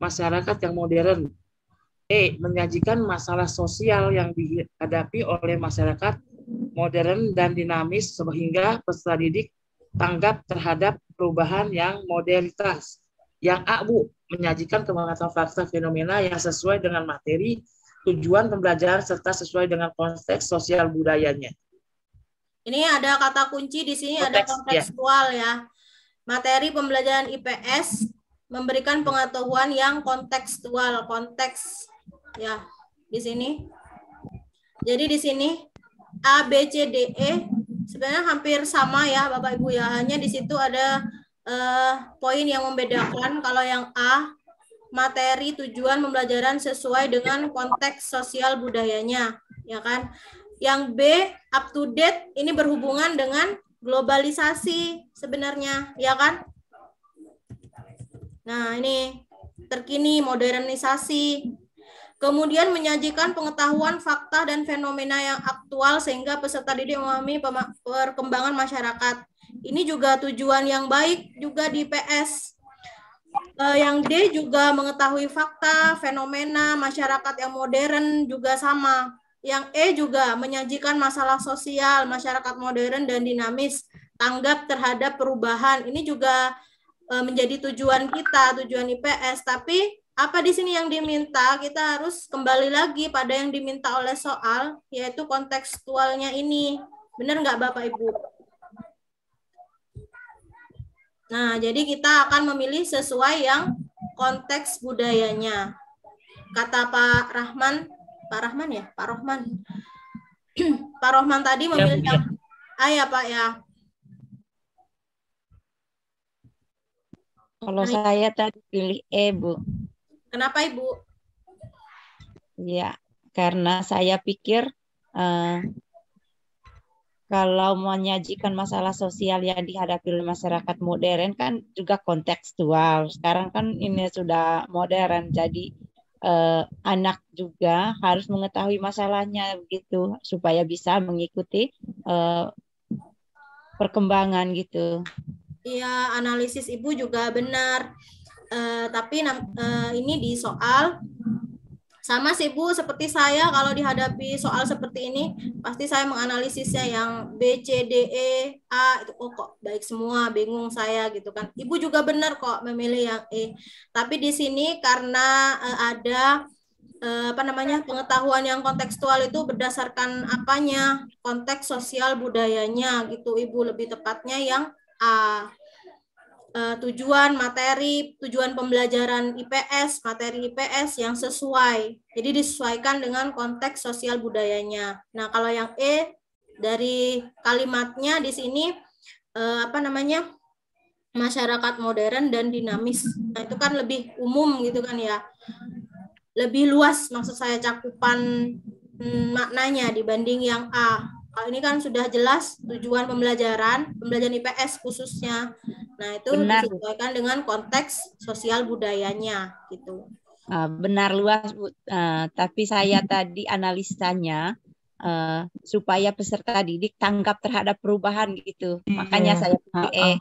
Speaker 16: masyarakat yang modern. E. Menyajikan masalah sosial yang dihadapi oleh masyarakat modern dan dinamis sehingga peserta didik tanggap terhadap perubahan yang modernitas. Yang A, Bu, menyajikan pengetahuan fakta fenomena yang sesuai dengan materi tujuan pembelajaran serta sesuai dengan konteks sosial budayanya.
Speaker 1: Ini ada kata kunci di sini, ada kontekstual ya. Materi pembelajaran IPS memberikan pengetahuan yang kontekstual, konteks ya di sini. Jadi di sini A, B, C, D, E sebenarnya hampir sama ya Bapak Ibu ya. Hanya di situ ada poin yang membedakan. Kalau yang A, materi tujuan pembelajaran sesuai dengan konteks sosial budayanya, ya kan? Yang B, up to date, ini berhubungan dengan globalisasi sebenarnya, ya kan? Nah, ini terkini, modernisasi. Kemudian menyajikan pengetahuan, fakta, dan fenomena yang aktual sehingga peserta didik memahami perkembangan masyarakat. Ini juga tujuan yang baik juga di PS. Yang D juga mengetahui fakta, fenomena, masyarakat yang modern juga sama. Yang E juga menyajikan masalah sosial, masyarakat modern dan dinamis, tanggap terhadap perubahan. Ini juga menjadi tujuan kita, tujuan IPS. Tapi apa di sini yang diminta? Kita harus kembali lagi pada yang diminta oleh soal, yaitu kontekstualnya ini. Benar nggak Bapak Ibu? Nah, jadi kita akan memilih sesuai yang konteks budayanya. Kata Pak Rahman ya, Pak Rohman. Pak Rohman tadi memilih yang A ya Pak ya.
Speaker 2: Kalau saya tadi pilih E, Bu.
Speaker 1: Kenapa Ibu?
Speaker 2: Ya, karena saya pikir kalau menyajikan masalah sosial yang dihadapi oleh masyarakat modern kan juga kontekstual. Sekarang kan ini sudah modern, jadi anak juga harus mengetahui masalahnya begitu supaya bisa mengikuti perkembangan gitu.
Speaker 1: Iya, analisis Ibu juga benar. Tapi ini di soal sama sih Bu, seperti saya kalau dihadapi soal seperti ini pasti saya menganalisisnya yang B, C, D, E, A itu kok baik semua, bingung saya gitu kan. Ibu juga benar kok memilih yang E. Tapi di sini karena ada pengetahuan yang kontekstual itu berdasarkan apanya, konteks sosial budayanya gitu Ibu, lebih tepatnya yang A. Tujuan materi, tujuan pembelajaran IPS, materi IPS yang sesuai. Jadi disesuaikan dengan konteks sosial budayanya. Nah, kalau yang E dari kalimatnya di sini masyarakat modern dan dinamis. Nah, itu kan lebih umum gitu kan ya. lebih luas, maksud saya cakupan maknanya dibanding yang A. Kalau ini kan sudah jelas tujuan pembelajaran IPS khususnya. Nah, itu
Speaker 2: Benar.
Speaker 1: disesuaikan dengan konteks sosial budayanya gitu.
Speaker 2: Benar luas, Bu. Tapi saya tadi analisanya supaya peserta didik tanggap terhadap perubahan gitu. Makanya saya pilih E.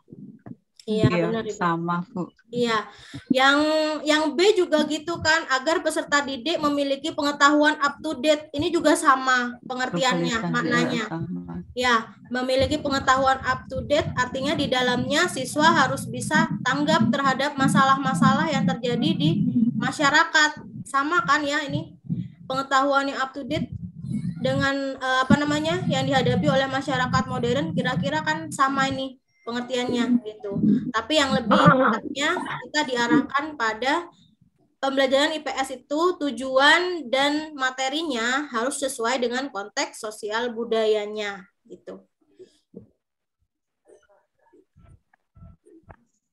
Speaker 1: Iya, benar Ibu.
Speaker 11: Sama, Bu.
Speaker 1: Iya. Yang B juga gitu kan, agar peserta didik memiliki pengetahuan up to date. Ini juga sama pengertiannya, maknanya. Ya, memiliki pengetahuan up to date artinya di dalamnya siswa harus bisa tanggap terhadap masalah-masalah yang terjadi di masyarakat. Sama kan ya ini pengetahuan yang up to date dengan yang dihadapi oleh masyarakat modern, kira-kira kan sama ini pengertiannya gitu. Tapi yang lebih tepatnya kita diarahkan pada pembelajaran IPS itu tujuan dan materinya harus sesuai dengan konteks sosial budayanya gitu.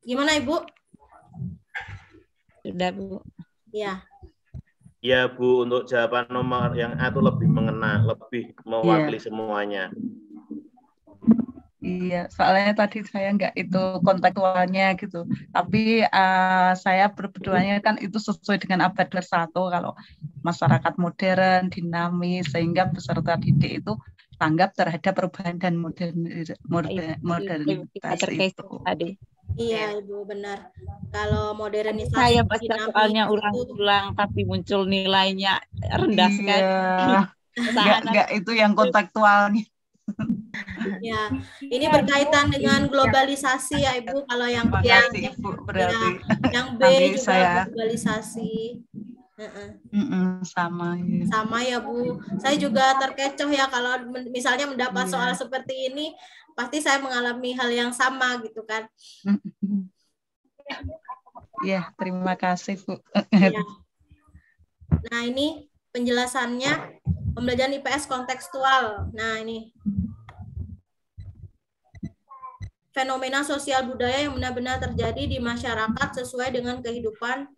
Speaker 1: Gimana Ibu?
Speaker 2: Sudah, Bu.
Speaker 1: Ya.
Speaker 10: Ya Bu, untuk jawaban nomor yang A itu lebih mengena, lebih mewakili semuanya.
Speaker 11: Iya, soalnya tadi saya nggak itu kontekstualnya gitu. Tapi saya berpedomannya kan itu sesuai dengan abad 21 kalau masyarakat modern, dinamis, sehingga peserta didik itu tanggap terhadap perubahan dan modernitas itu.
Speaker 1: Iya Ibu, benar. Kalau modernisasi
Speaker 2: saya baca soalnya ulang-ulang tapi muncul nilainya rendah sekali.
Speaker 11: Nggak itu yang kontekstualnya.
Speaker 1: Ya, ini berkaitan dengan globalisasi ya Ibu. Kalau yang B, yang B juga globalisasi.
Speaker 11: Sama ya.
Speaker 1: Sama ya Bu. Saya juga terkecoh ya kalau misalnya mendapat soal seperti ini, pasti saya mengalami hal yang sama gitu kan.
Speaker 11: Ya, terima kasih Bu.
Speaker 1: Ya. Nah ini penjelasannya pembelajaran IPS kontekstual. Nah ini fenomena sosial budaya yang benar-benar terjadi di masyarakat sesuai dengan kehidupan.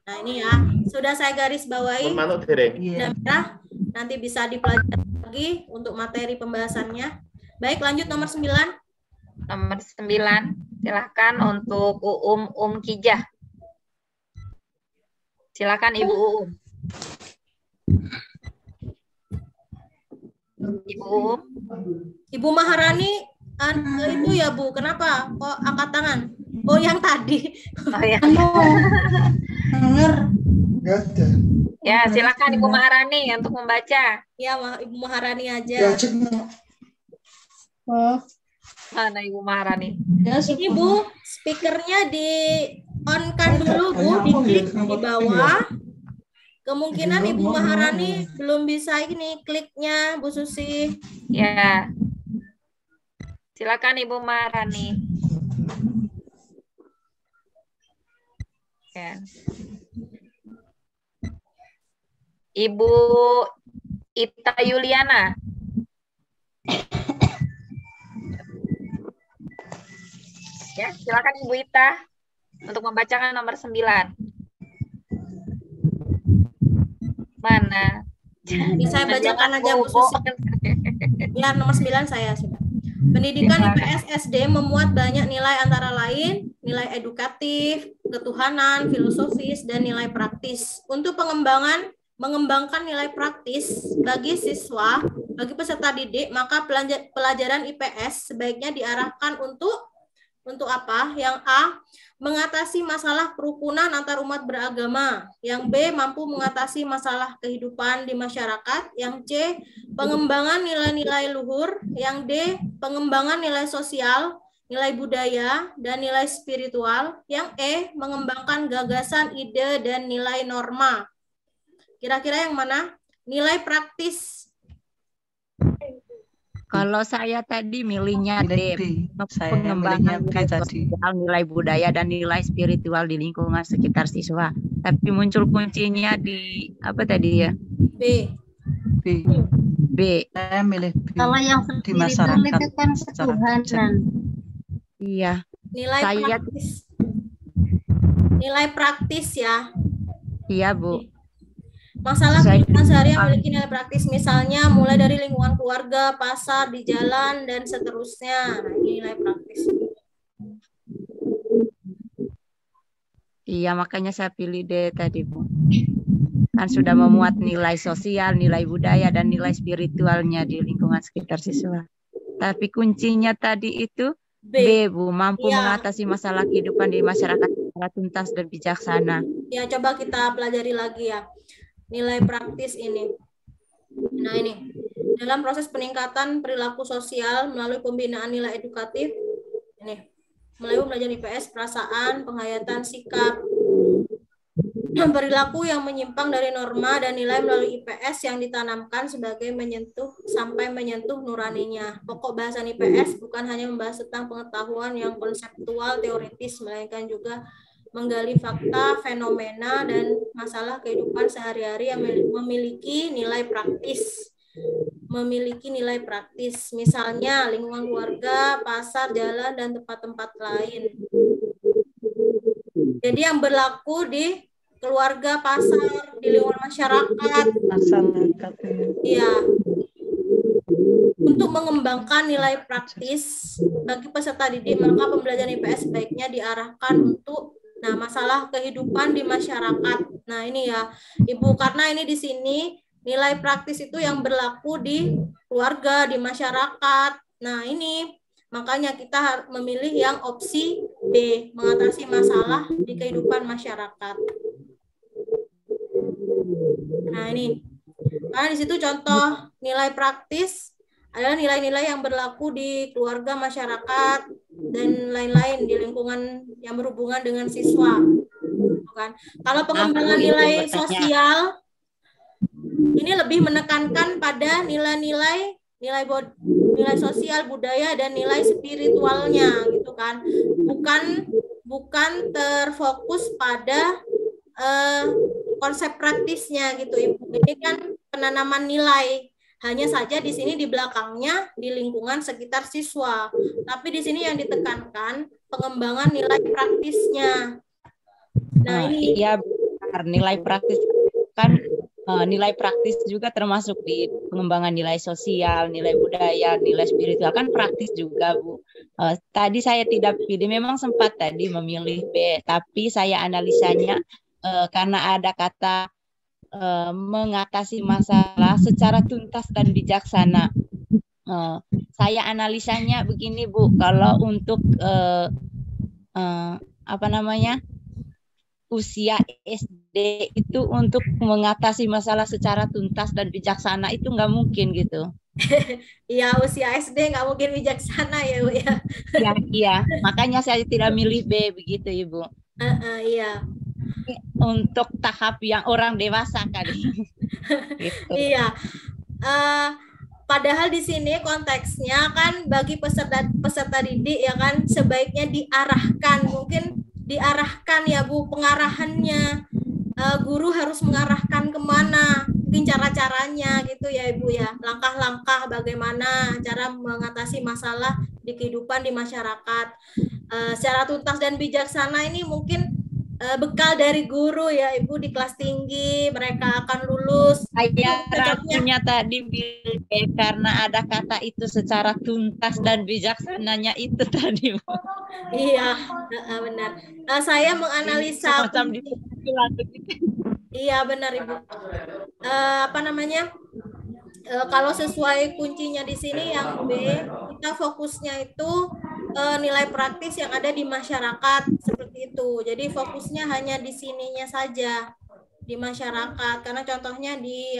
Speaker 1: Nah ini ya, sudah saya garis bawahi. Merah, nanti bisa dipelajari lagi untuk materi pembahasannya. Baik, lanjut nomor 9.
Speaker 12: Nomor 9, silahkan untuk Kijah. Silakan Ibu Uum.
Speaker 1: Ibu Maharani itu ya Bu, kenapa kok angkat tangan? Oh yang tadi.
Speaker 12: Oh ya. Ya silakan Ibu Maharani untuk membaca.
Speaker 1: Ya Ibu Maharani aja.
Speaker 12: Mana Ibu Maharani?
Speaker 1: Ini Bu, speakernya di on kan dulu Bu, diklik di bawah. Kemungkinan Ibu Maharani belum bisa ini kliknya Bu Susi.
Speaker 12: Ya. Silakan Ibu Maharani. Ya. Ibu Ita Yuliana. Ya, silakan Ibu Ita untuk membacakan nomor 9. Mana?
Speaker 1: Bisa bacakan aja Bu Susi. Ya, nomor 9 saya sudah. Pendidikan IPS SD memuat banyak nilai antara lain nilai edukatif, ketuhanan, filosofis, dan nilai praktis. Untuk mengembangkan nilai praktis bagi siswa, bagi peserta didik, maka pelajaran IPS sebaiknya diarahkan untuk apa? Yang A, mengatasi masalah kerukunan antar umat beragama. Yang B, mampu mengatasi masalah kehidupan di masyarakat. Yang C, pengembangan nilai-nilai luhur. Yang D, pengembangan nilai sosial, nilai budaya, dan nilai spiritual. Yang E, mengembangkan gagasan, ide, dan nilai norma. Kira-kira yang mana? Nilai praktis.
Speaker 2: Kalau saya tadi milihnya D, pengembangan nilai budaya dan nilai spiritual di lingkungan sekitar siswa. Tapi muncul kuncinya di apa tadi ya?
Speaker 1: B.
Speaker 11: Saya milih B.
Speaker 3: Kalau yang
Speaker 11: di masyarakat
Speaker 3: itu kan ketuhanan.
Speaker 2: Iya.
Speaker 1: Nilai praktis. Nilai praktis ya.
Speaker 2: Iya, Bu.
Speaker 1: Masalah kehidupan sehari yang memiliki nilai praktis, misalnya mulai dari lingkungan keluarga, pasar, di jalan, dan seterusnya. Nah, ini nilai praktis.
Speaker 2: Iya, makanya saya pilih D tadi, Bu. Kan sudah memuat nilai sosial, nilai budaya, dan nilai spiritualnya di lingkungan sekitar siswa. Tapi kuncinya tadi itu B, Bu, mampu mengatasi masalah kehidupan di masyarakat secara tuntas dan bijaksana.
Speaker 1: Ya, coba kita pelajari lagi ya. Nilai praktis ini. Nah, ini. Dalam proses peningkatan perilaku sosial melalui pembinaan nilai edukatif, ini. Melalui belajar IPS, perasaan, penghayatan, sikap, perilaku yang menyimpang dari norma dan nilai melalui IPS yang ditanamkan sebagai menyentuh sampai menyentuh nuraninya. Pokok bahasan IPS bukan hanya membahas tentang pengetahuan yang konseptual, teoritis, melainkan juga menggali fakta, fenomena, dan masalah kehidupan sehari-hari yang memiliki nilai praktis. Memiliki nilai praktis, misalnya lingkungan keluarga, pasar, jalan, dan tempat-tempat lain. Jadi yang berlaku di keluarga, pasar, di lingkungan masyarakat. Iya. Untuk mengembangkan nilai praktis bagi peserta didik, maka pembelajaran IPS sebaiknya diarahkan untuk masalah kehidupan di masyarakat. Nah, ini ya, Ibu, karena ini di sini nilai praktis itu yang berlaku di keluarga, di masyarakat. Nah, ini makanya kita memilih yang opsi B, mengatasi masalah di kehidupan masyarakat. Nah, ini. Karena di situ contoh nilai praktis adalah nilai-nilai yang berlaku di keluarga, masyarakat, dan lain-lain di lingkungan yang berhubungan dengan siswa. Bukan? Kalau pengembangan nilai sosial, ini lebih menekankan pada nilai-nilai sosial, budaya, dan nilai spiritualnya, gitu kan? Bukan terfokus pada konsep praktisnya, gitu, Ibu. Ini kan penanaman nilai. Hanya saja di sini di belakangnya di lingkungan sekitar siswa. Tapi di sini yang ditekankan pengembangan nilai praktisnya. Nah, ini
Speaker 2: iya, benar. Nilai praktis kan nilai praktis juga termasuk di pengembangan nilai sosial, nilai budaya, nilai spiritual, kan praktis juga, Bu. Tadi saya tidak pilih, memang sempat tadi memilih B, tapi saya analisanya karena ada kata mengatasi masalah secara tuntas dan bijaksana. Saya analisanya begini, Bu, kalau untuk usia SD itu untuk mengatasi masalah secara tuntas dan bijaksana itu nggak mungkin gitu.
Speaker 1: Iya, usia SD nggak mungkin bijaksana ya, Bu ya.
Speaker 2: Iya, makanya saya tidak milih B begitu, Ibu.
Speaker 1: Iya.
Speaker 2: Untuk tahap yang orang dewasa kali. Gitu.
Speaker 1: Iya. Padahal di sini konteksnya kan bagi peserta didik ya kan sebaiknya diarahkan, mungkin diarahkan ya, Bu, pengarahannya. Guru harus mengarahkan kemana, mungkin cara-caranya gitu ya, Ibu ya, langkah-langkah bagaimana cara mengatasi masalah di kehidupan di masyarakat secara tuntas dan bijaksana. Ini mungkin bekal dari guru ya, Ibu, di kelas tinggi mereka akan lulus.
Speaker 2: Saya rapunya tadi karena ada kata itu secara tuntas dan bijaksananya itu tadi, Bu.
Speaker 1: Iya, benar. Saya menganalisa. Iya, benar, Ibu. Kalau sesuai kuncinya di sini yang B, kita fokusnya itu nilai praktis yang ada di masyarakat seperti itu. Jadi fokusnya hanya di sininya saja, di masyarakat. Karena contohnya di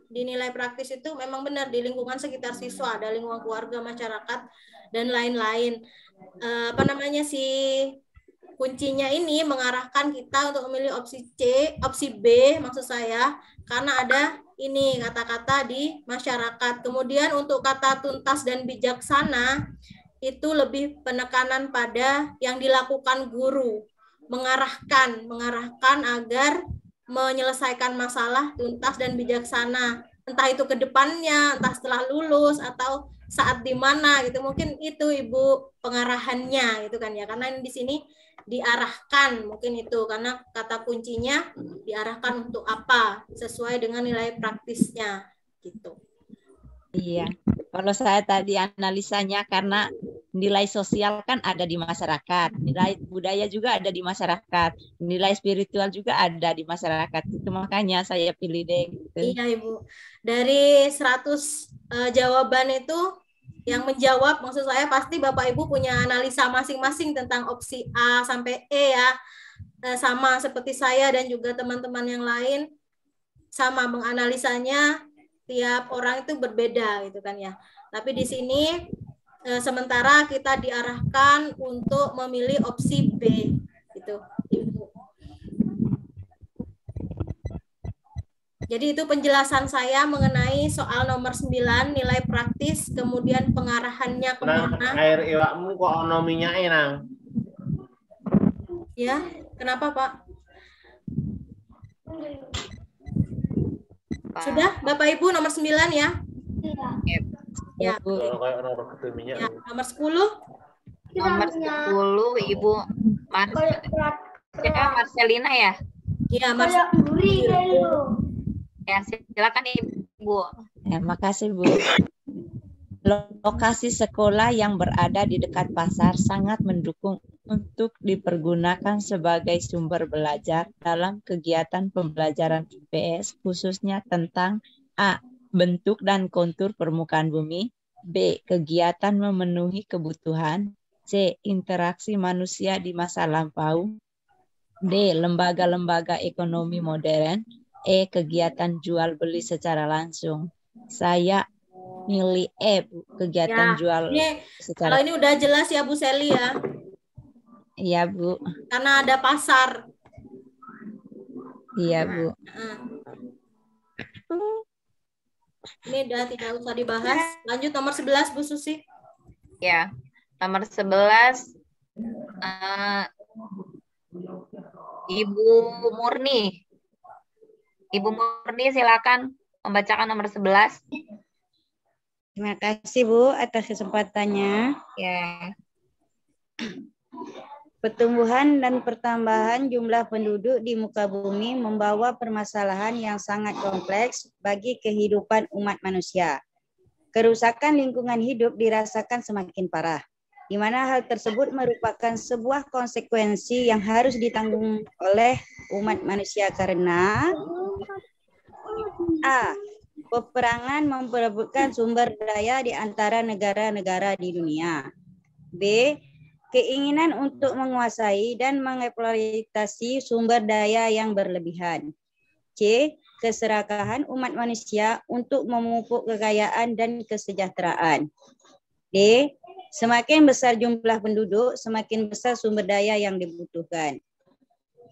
Speaker 1: di nilai praktis itu memang benar di lingkungan sekitar siswa, ada lingkungan keluarga, masyarakat, dan lain-lain. Kuncinya ini mengarahkan kita untuk memilih opsi B maksud saya, karena ada ini kata-kata di masyarakat. Kemudian untuk kata tuntas dan bijaksana itu lebih penekanan pada yang dilakukan guru, mengarahkan agar menyelesaikan masalah tuntas dan bijaksana. entah itu ke depannya, entah setelah lulus atau saat di mana gitu. Mungkin itu Ibu pengarahannya gitu kan ya. Karena di sini diarahkan, mungkin itu karena kata kuncinya diarahkan untuk apa sesuai dengan nilai praktisnya gitu.
Speaker 2: Iya, kalau saya tadi analisanya karena nilai sosial kan ada di masyarakat, nilai budaya juga ada di masyarakat, nilai spiritual juga ada di masyarakat. Itu makanya saya pilih deh. Gitu.
Speaker 1: Iya Ibu, dari 100 jawaban itu yang menjawab, maksud saya pasti Bapak Ibu punya analisa masing-masing tentang opsi A sampai E ya, sama seperti saya dan juga teman-teman yang lain, sama menganalisanya. Tiap orang itu berbeda gitu kan ya. Tapi di sini sementara kita diarahkan untuk memilih opsi B gitu. Jadi itu penjelasan saya mengenai soal nomor 9 nilai praktis, kemudian pengarahannya kemana.
Speaker 10: Air iwakmu kok ono minyake nang.
Speaker 1: Ya, kenapa Pak? Sudah, Bapak Ibu nomor 9 ya?
Speaker 12: Ya,
Speaker 1: Bu.
Speaker 10: Ya,
Speaker 1: nomor 10?
Speaker 12: Nomor 10 Ibu Marcelina ya?
Speaker 1: Iya, Marcelina.
Speaker 12: Ya, silakan Ibu.
Speaker 2: Ya, makasih Bu. Lokasi sekolah yang berada di dekat pasar sangat mendukung untuk dipergunakan sebagai sumber belajar dalam kegiatan pembelajaran IPS khususnya tentang A. Bentuk dan kontur permukaan bumi, B. Kegiatan memenuhi kebutuhan, C. Interaksi manusia di masa lampau, D. Lembaga-lembaga ekonomi modern, E. Kegiatan jual beli secara langsung. Saya milih E, Bu. Kegiatan
Speaker 1: Ya,
Speaker 2: jual secara.
Speaker 1: Kalau ini udah jelas ya Bu Seli ya.
Speaker 2: Iya Bu.
Speaker 1: Karena ada pasar.
Speaker 2: Iya Bu.
Speaker 1: Ini udah tidak usah dibahas. Lanjut nomor 11 Bu Susi.
Speaker 12: Ya, nomor 11 Ibu Murni. Ibu Murni silakan membacakan nomor 11.
Speaker 17: Terima kasih Bu atas kesempatannya.
Speaker 12: Ya.
Speaker 17: Pertumbuhan dan pertambahan jumlah penduduk di muka bumi membawa permasalahan yang sangat kompleks bagi kehidupan umat manusia. Kerusakan lingkungan hidup dirasakan semakin parah, di mana hal tersebut merupakan sebuah konsekuensi yang harus ditanggung oleh umat manusia karena A. Peperangan memperebutkan sumber daya di antara negara-negara di dunia. B. Keinginan untuk menguasai dan mengeksploitasi sumber daya yang berlebihan. C. Keserakahan umat manusia untuk memupuk kekayaan dan kesejahteraan. D. Semakin besar jumlah penduduk, semakin besar sumber daya yang dibutuhkan.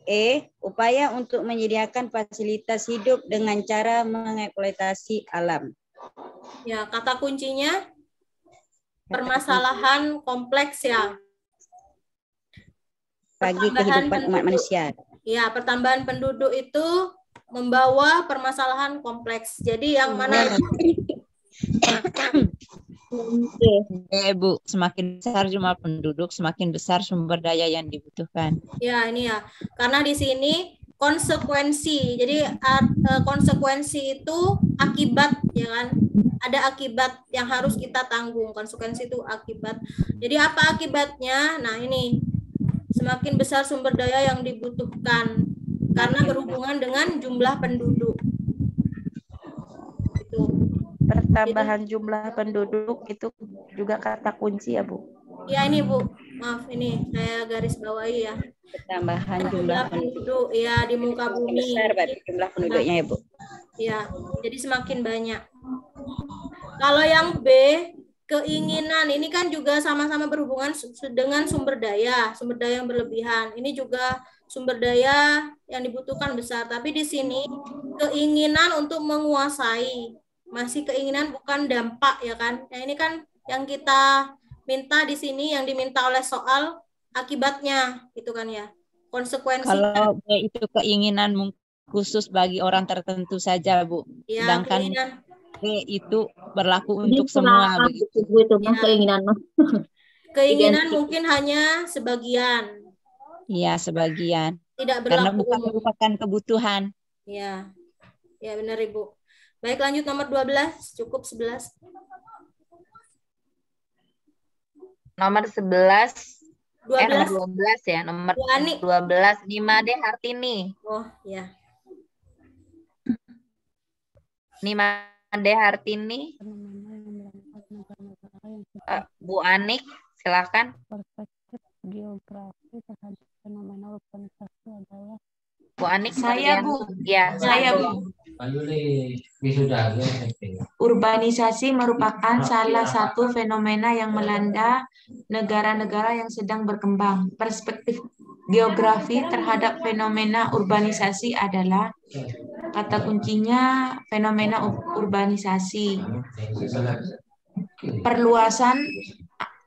Speaker 17: E. Upaya untuk menyediakan fasilitas hidup dengan cara mengeksploitasi alam.
Speaker 1: Ya, kata kuncinya permasalahan kompleks ya.
Speaker 17: Bagi kehidupan umat manusia.
Speaker 1: Ya, pertambahan penduduk itu membawa permasalahan kompleks. Jadi yang mana
Speaker 2: Bu, semakin besar jumlah penduduk, semakin besar sumber daya yang dibutuhkan.
Speaker 1: Ya, ini ya. Karena di sini konsekuensi. Jadi konsekuensi itu akibat ya kan? Ada akibat yang harus kita tanggung. Konsekuensi itu akibat. Jadi apa akibatnya? Nah, ini semakin besar sumber daya yang dibutuhkan karena berhubungan dengan jumlah penduduk. Itu.
Speaker 17: Pertambahan jumlah penduduk itu juga kata kunci ya Bu?
Speaker 1: Ya ini Bu, maaf ini saya garis bawahi ya.
Speaker 17: Pertambahan jumlah penduduk
Speaker 1: ya di muka bumi.
Speaker 17: Besar berarti jumlah penduduknya ya Bu?
Speaker 1: Ya, jadi semakin banyak. Kalau yang B, keinginan ini kan juga sama-sama berhubungan dengan sumber daya yang berlebihan. Ini juga sumber daya yang dibutuhkan besar, tapi di sini keinginan untuk menguasai, masih keinginan bukan dampak ya kan. Nah, ini kan yang kita minta di sini, yang diminta oleh soal akibatnya gitu kan ya. Konsekuensi.
Speaker 2: Kalau B itu keinginan khusus bagi orang tertentu saja, Bu.
Speaker 1: Ya,
Speaker 2: Sedangkan
Speaker 1: keinginan.
Speaker 2: B itu berlaku
Speaker 8: Jadi
Speaker 2: untuk semua
Speaker 8: salah
Speaker 2: begitu.
Speaker 8: itu mah keinginan mah.
Speaker 1: Keinginan mungkin hanya sebagian,
Speaker 2: Iya, sebagian.
Speaker 1: tidak
Speaker 2: Karena
Speaker 1: berlaku
Speaker 2: bukan
Speaker 1: umum.
Speaker 2: merupakan kebutuhan.
Speaker 1: Ya, ya benar Ibu. Baik, lanjut nomor 12, cukup 11.
Speaker 12: Nomor 11.
Speaker 1: 12.
Speaker 12: Nomor 12 ya. Nomor
Speaker 1: Bu Ani.
Speaker 12: 12. Nimade Hartini.
Speaker 1: Oh, ya.
Speaker 12: Nimade Hartini. Bu Anik, silakan.
Speaker 18: Perspektif geografi terhadap fenomena urbanisasi adalah
Speaker 12: Bu Anik,
Speaker 19: Saya,
Speaker 12: bagian-
Speaker 19: Bu.
Speaker 12: Ya,
Speaker 19: Saya, Bu. Urbanisasi merupakan salah satu fenomena yang melanda negara-negara yang sedang berkembang. Perspektif geografi terhadap fenomena urbanisasi adalah kata kuncinya fenomena urbanisasi. Perluasan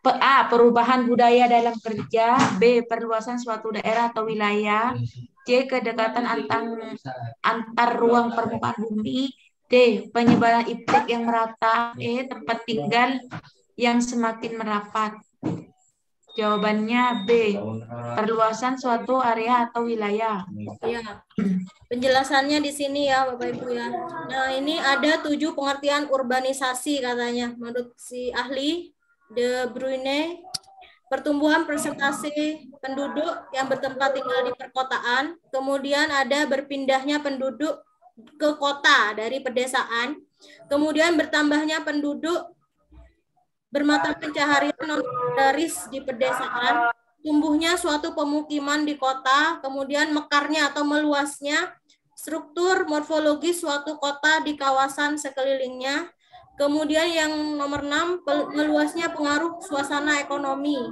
Speaker 19: A. Perubahan budaya dalam kerja. B. Perluasan suatu daerah atau wilayah. C. Kedekatan antar ruang permukaan bumi. D. Penyebaran iptek yang merata. E. Tempat tinggal yang semakin merapat. Jawabannya B. Perluasan suatu area atau wilayah.
Speaker 1: Ya, penjelasannya di sini ya Bapak Ibu ya. Nah, ini ada 7 pengertian urbanisasi katanya menurut si ahli De Bruyne. Pertumbuhan persentase penduduk yang bertempat tinggal di perkotaan, kemudian ada berpindahnya penduduk ke kota dari pedesaan, kemudian bertambahnya penduduk bermata pencaharian non-agraris di pedesaan, tumbuhnya suatu pemukiman di kota, kemudian mekarnya atau meluasnya struktur morfologis suatu kota di kawasan sekelilingnya. Kemudian yang nomor 6, meluasnya pengaruh suasana ekonomi,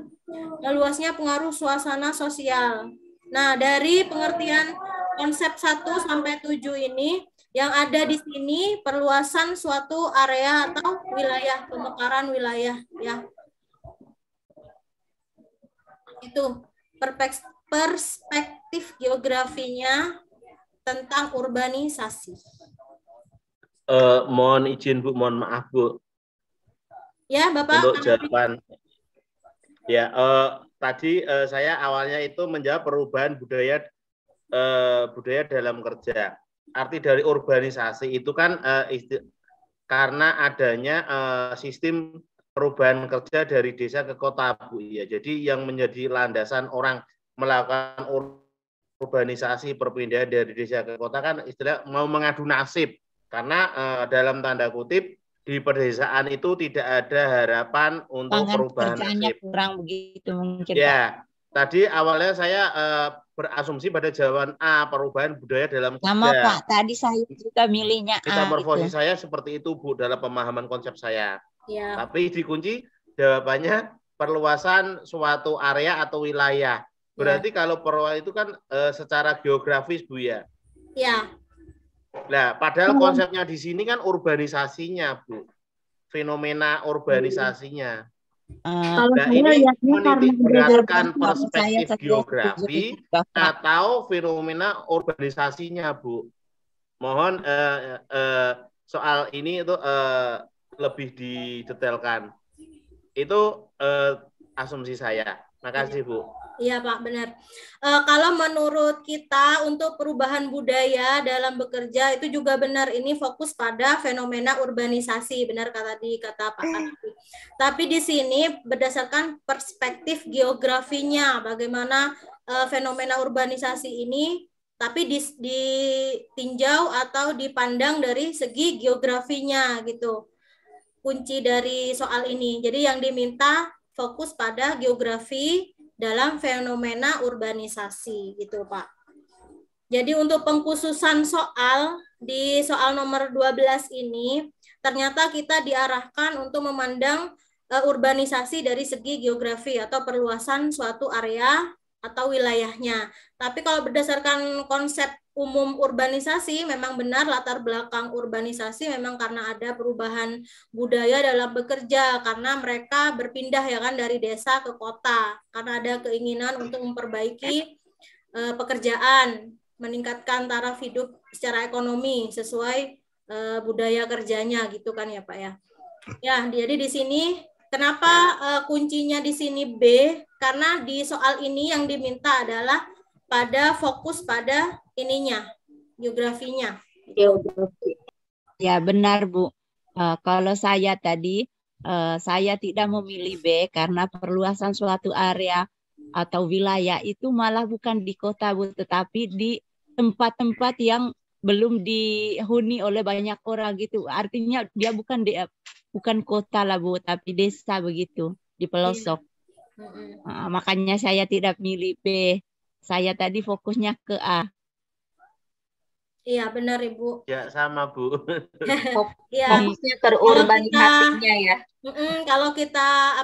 Speaker 1: meluasnya pengaruh suasana sosial. Nah, dari pengertian konsep 1 sampai 7 ini, yang ada di sini perluasan suatu area atau wilayah, pemekaran wilayah ya. Itu perspektif geografinya tentang urbanisasi.
Speaker 10: Mohon izin Bu, mohon maaf Bu.
Speaker 1: Ya, Bapak.
Speaker 10: Untuk jawaban. Ya, tadi saya awalnya itu menjawab perubahan budaya dalam kerja. Arti dari urbanisasi itu kan karena adanya sistem perubahan kerja dari desa ke kota, Bu. Ya, jadi yang menjadi landasan orang melakukan urbanisasi perpindahan dari desa ke kota kan istilah mau mengadu nasib. Karena dalam tanda kutip di pedesaan itu tidak ada harapan untuk perubahan nasib.
Speaker 2: Kurang begitu mungkin.
Speaker 10: Ya, tadi awalnya saya berasumsi pada jawaban A, perubahan budaya dalam kerja.
Speaker 2: Sama Pak, tadi saya juga milihnya A.
Speaker 10: Metamorfosis
Speaker 2: itu.
Speaker 10: saya seperti itu Bu dalam pemahaman konsep saya.
Speaker 1: Ya.
Speaker 10: Tapi dikunci jawabannya perluasan suatu area atau wilayah. Berarti kalau perluasan itu kan secara geografis Bu ya.
Speaker 1: Ya.
Speaker 10: Nah, padahal konsepnya di sini kan urbanisasinya, Bu. Fenomena urbanisasinya. Nah, ini menitik beratkan perspektif geografi atau fenomena urbanisasinya, Bu. Mohon soal ini itu lebih didetailkan. Itu asumsi saya. Makasih, Bu.
Speaker 1: Iya Pak, benar. Kalau menurut kita untuk perubahan budaya dalam bekerja itu juga benar, ini fokus pada fenomena urbanisasi, benar kata Pak Hanafi. Tapi di sini berdasarkan perspektif geografinya, bagaimana fenomena urbanisasi ini, tapi ditinjau atau dipandang dari segi geografinya gitu. Kunci dari soal ini. Jadi yang diminta fokus pada geografi dalam fenomena urbanisasi gitu Pak. Jadi untuk pengkhususan soal di soal nomor 12 ini ternyata kita diarahkan untuk memandang urbanisasi dari segi geografi atau perluasan suatu area atau wilayahnya. Tapi kalau berdasarkan konsep umum urbanisasi memang benar latar belakang urbanisasi memang karena ada perubahan budaya dalam bekerja karena mereka berpindah ya kan dari desa ke kota karena ada keinginan untuk memperbaiki pekerjaan meningkatkan taraf hidup secara ekonomi sesuai budaya kerjanya gitu kan ya Pak ya. Ya, jadi di sini kenapa kuncinya di sini B? Karena di soal ini yang diminta adalah fokus pada ininya, geografinya.
Speaker 2: Geografi. Ya benar Bu. Kalau saya tadi saya tidak memilih B karena perluasan suatu area atau wilayah itu malah bukan di kota Bu, tetapi di tempat-tempat yang belum dihuni oleh banyak orang gitu. Artinya dia bukan kota lah Bu, tapi desa begitu di pelosok. Makanya saya tidak milih B. Saya tadi fokusnya ke A.
Speaker 1: Iya benar Ibu.
Speaker 10: Ya sama Bu.
Speaker 1: Ya.
Speaker 12: Fokusnya ke urbanisasinya ya.
Speaker 1: Kalau kita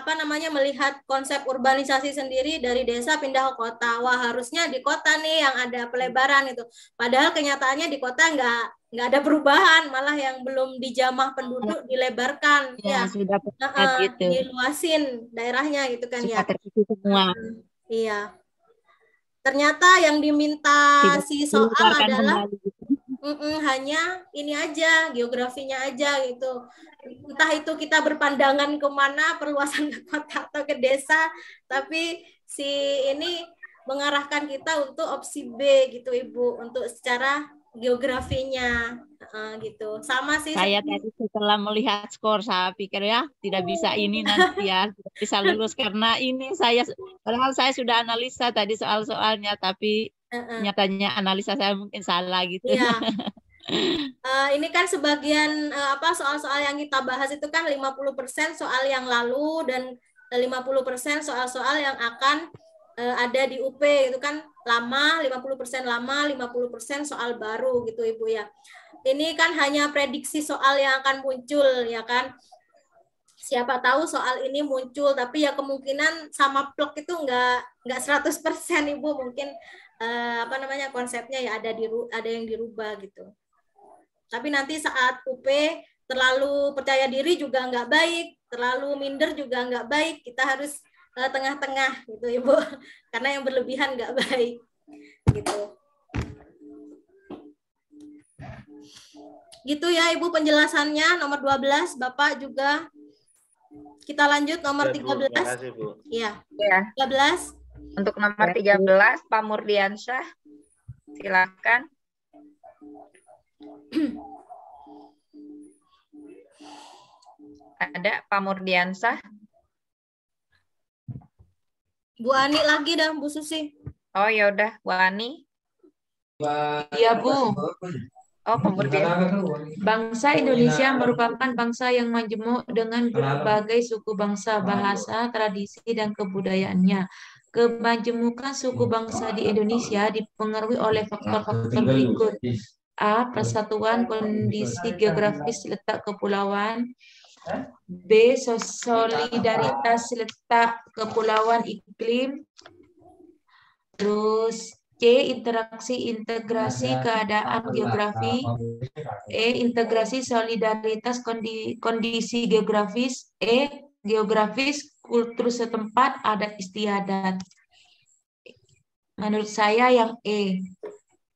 Speaker 1: melihat konsep urbanisasi sendiri dari desa pindah ke kota, wah harusnya di kota nih yang ada pelebaran itu. Padahal kenyataannya di kota nggak ada perubahan, malah yang belum dijamah penduduk dilebarkan, ya
Speaker 2: sudah gitu.
Speaker 1: Diluasin daerahnya gitu kan
Speaker 2: sudah
Speaker 1: ya.
Speaker 2: Terisi semua.
Speaker 1: Iya. Ternyata yang diminta si soal adalah hanya ini aja, geografinya aja gitu. Entah itu kita berpandangan kemana, perluasan ke kota atau ke desa, tapi si ini mengarahkan kita untuk opsi B gitu Ibu, untuk secara geografinya gitu. Sama sih.
Speaker 2: Saya tadi setelah melihat skor saya pikir ya tidak bisa ini nanti ya, tidak bisa lulus karena ini padahal saya sudah analisa tadi soal-soalnya, tapi nyatanya analisa saya mungkin salah gitu.
Speaker 1: Iya. Ini kan sebagian soal-soal yang kita bahas itu kan 50% soal yang lalu dan 50% soal-soal yang akan ada di UP itu kan lama, 50% lama, 50% soal baru gitu Ibu ya. Ini kan hanya prediksi soal yang akan muncul ya kan. Siapa tahu soal ini muncul, tapi ya kemungkinan sama plok itu nggak 100% Ibu, mungkin konsepnya ya ada yang dirubah gitu. Tapi nanti saat UP terlalu percaya diri juga nggak baik, terlalu minder juga nggak baik. Kita harus tengah-tengah gitu Ibu, karena yang berlebihan nggak baik gitu. Gitu ya Ibu penjelasannya nomor 12, Bapak juga. Kita lanjut nomor 13. Iya. 13.
Speaker 12: Untuk nomor 13 Pak Murdiansyah. Silakan. Ada Pak Murdiansyah.
Speaker 1: Bu Ani lagi dah, Bu Susi.
Speaker 12: Oh ya udah, Bu Ani.
Speaker 19: Iya Bu.
Speaker 12: Oh, Pak Murdiansyah.
Speaker 19: Bangsa Indonesia merupakan bangsa yang majemuk dengan berbagai suku bangsa, bahasa, tradisi, dan kebudayaannya. Kemajemukan suku bangsa di Indonesia dipengaruhi oleh faktor-faktor berikut. A. Persatuan kondisi geografis letak kepulauan. B. Solidaritas letak kepulauan iklim. Terus C. Interaksi integrasi keadaan geografi. E. Integrasi solidaritas kondisi geografis. E. Geografis kultur setempat adat istiadat. Menurut saya yang E.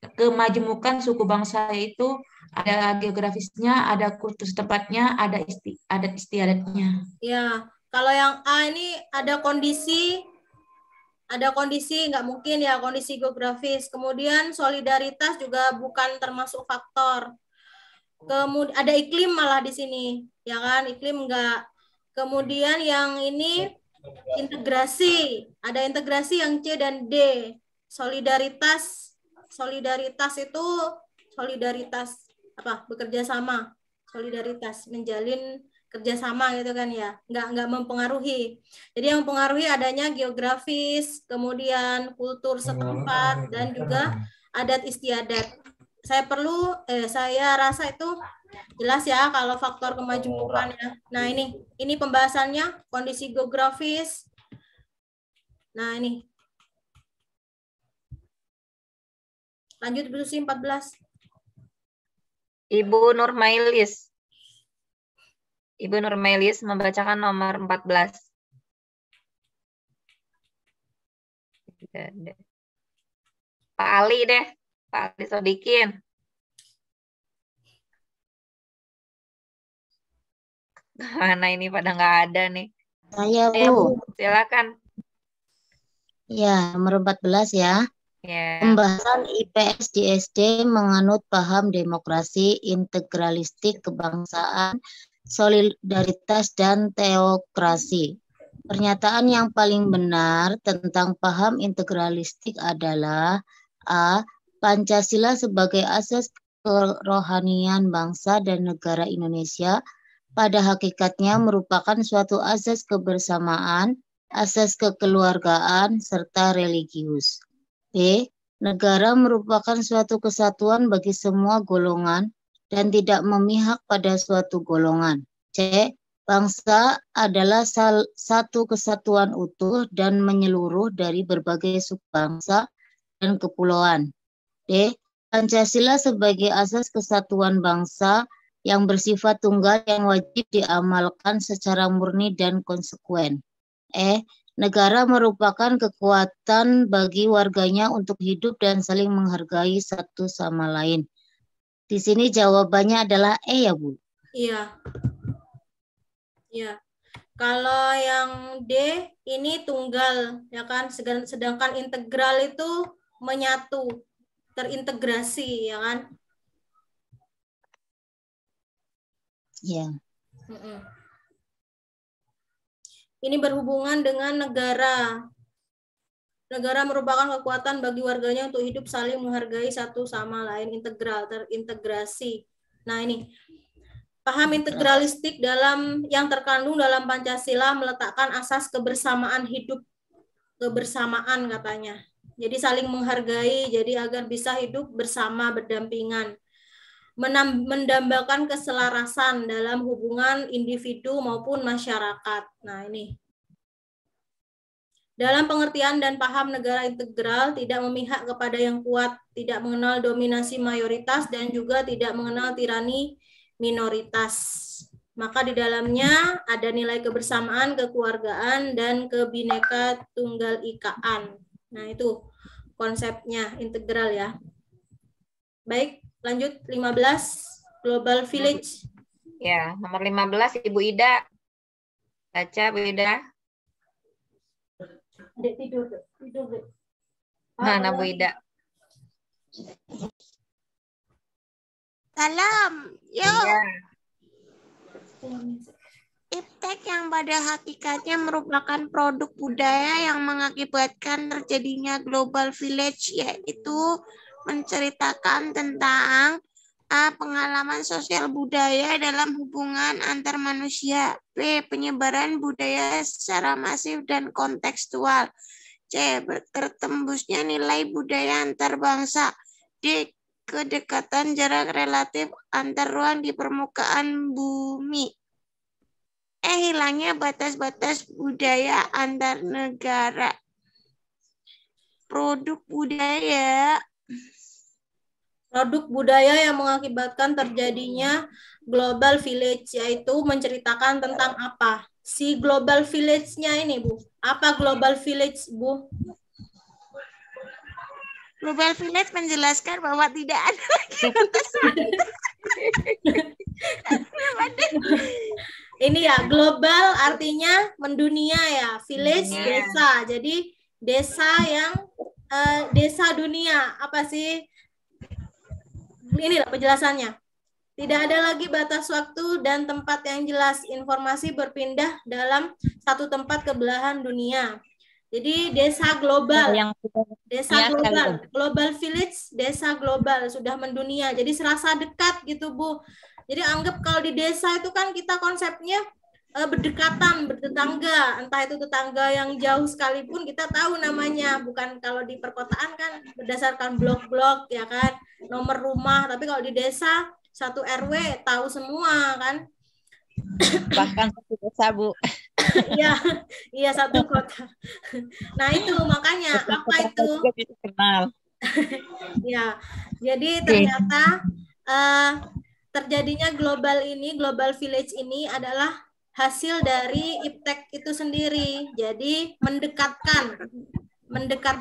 Speaker 19: Kemajemukan suku bangsa itu ada geografisnya, ada kultur tempatnya, ada adat istiadatnya.
Speaker 1: Ya, kalau yang A ini ada kondisi nggak mungkin ya, kondisi geografis. Kemudian solidaritas juga bukan termasuk faktor. Kemudian ada iklim malah di sini, ya kan? Iklim enggak. Kemudian yang ini integrasi, ada integrasi yang C dan D. Solidaritas itu solidaritas bekerja sama, solidaritas menjalin kerjasama gitu kan ya, nggak mempengaruhi. Jadi yang mempengaruhi adanya geografis, kemudian kultur setempat dan juga adat istiadat. Saya rasa itu jelas ya kalau faktor kemajemukan ya. Nah ini pembahasannya kondisi geografis. Nah ini. Lanjut Bu Susi 14.
Speaker 12: Ibu Nurmailis. Ibu Nurmailis membacakan nomor 14. Pak Ali deh. Pak Ali Sodikin. Mana ini pada nggak ada nih.
Speaker 17: Saya,
Speaker 12: Ayo,
Speaker 17: Bu.
Speaker 12: Bu, silakan.
Speaker 17: Ya, nomor 14 ya.
Speaker 12: Ya.
Speaker 17: Pembahasan IPS di SD menganut paham demokrasi, integralistik, kebangsaan, solidaritas, dan teokrasi. Pernyataan yang paling benar tentang paham integralistik adalah A. Pancasila sebagai asas kerohanian bangsa dan negara Indonesia pada hakikatnya merupakan suatu asas kebersamaan, asas kekeluargaan, serta religius. B. Negara merupakan suatu kesatuan bagi semua golongan dan tidak memihak pada suatu golongan. C. Bangsa adalah satu kesatuan utuh dan menyeluruh dari berbagai subbangsa dan kepulauan. D. Pancasila sebagai asas kesatuan bangsa yang bersifat tunggal yang wajib diamalkan secara murni dan konsekuen. E. Negara merupakan kekuatan bagi warganya untuk hidup dan saling menghargai satu sama lain. Di sini jawabannya adalah E ya, Bu?
Speaker 1: Iya. Ya. Kalau yang D ini tunggal ya kan, sedangkan integral itu menyatu, terintegrasi ya kan?
Speaker 17: Iya.
Speaker 1: Ini berhubungan dengan negara. Negara merupakan kekuatan bagi warganya untuk hidup saling menghargai satu sama lain, integral, terintegrasi. Nah ini, paham integralistik yang terkandung dalam Pancasila meletakkan asas kebersamaan hidup, kebersamaan katanya. Jadi saling menghargai, jadi agar bisa hidup bersama berdampingan. Mendambakan keselarasan dalam hubungan individu maupun masyarakat. Nah ini. Dalam pengertian dan paham negara integral tidak memihak kepada yang kuat, tidak mengenal dominasi mayoritas, dan juga tidak mengenal tirani minoritas. Maka di dalamnya ada nilai kebersamaan, kekeluargaan, dan kebineka tunggal ikaan. Nah itu konsepnya integral ya. Baik. Lanjut 15 Global Village.
Speaker 12: Ya, nomor 15 Ibu Ida. Baca Bu Ida.
Speaker 1: Adik tidur.
Speaker 12: Mana Bu Ida?
Speaker 6: Salam. Yuk.
Speaker 12: Ya.
Speaker 6: Iptek yang pada hakikatnya merupakan produk budaya yang mengakibatkan terjadinya global village, yaitu menceritakan tentang A. Pengalaman sosial budaya dalam hubungan antar manusia. B. Penyebaran budaya secara masif dan kontekstual. C. Tertembusnya nilai budaya antar bangsa. D. Kedekatan jarak relatif antar ruang di permukaan bumi. E. Hilangnya batas-batas budaya antar negara. Produk budaya
Speaker 1: yang mengakibatkan terjadinya global village, yaitu menceritakan tentang apa? Si global village-nya ini, Bu. Apa global village, Bu?
Speaker 6: Global village menjelaskan bahwa tidak ada lagi batas.
Speaker 1: Ini ya, global artinya mendunia ya. Village desa. Jadi desa yang desa dunia. Apa sih? Inilah penjelasannya. Tidak ada lagi batas waktu dan tempat yang jelas. Informasi berpindah dalam satu tempat ke belahan dunia. Jadi desa global. Desa global. Global village, desa global. Sudah mendunia. Jadi serasa dekat gitu, Bu. Jadi anggap kalau di desa itu kan kita konsepnya berdekatan, bertetangga. Entah itu tetangga yang jauh sekalipun kita tahu namanya. Bukan kalau di perkotaan kan berdasarkan blok-blok ya kan, nomor rumah. Tapi kalau di desa satu RW tahu semua kan.
Speaker 2: Bahkan satu desa, Bu.
Speaker 1: Iya, iya satu kota. Nah itu makanya apa itu?
Speaker 2: Kenal.
Speaker 1: Ya, jadi ternyata terjadinya global village ini adalah hasil dari iptek itu sendiri. Jadi mendekatkan, dekat.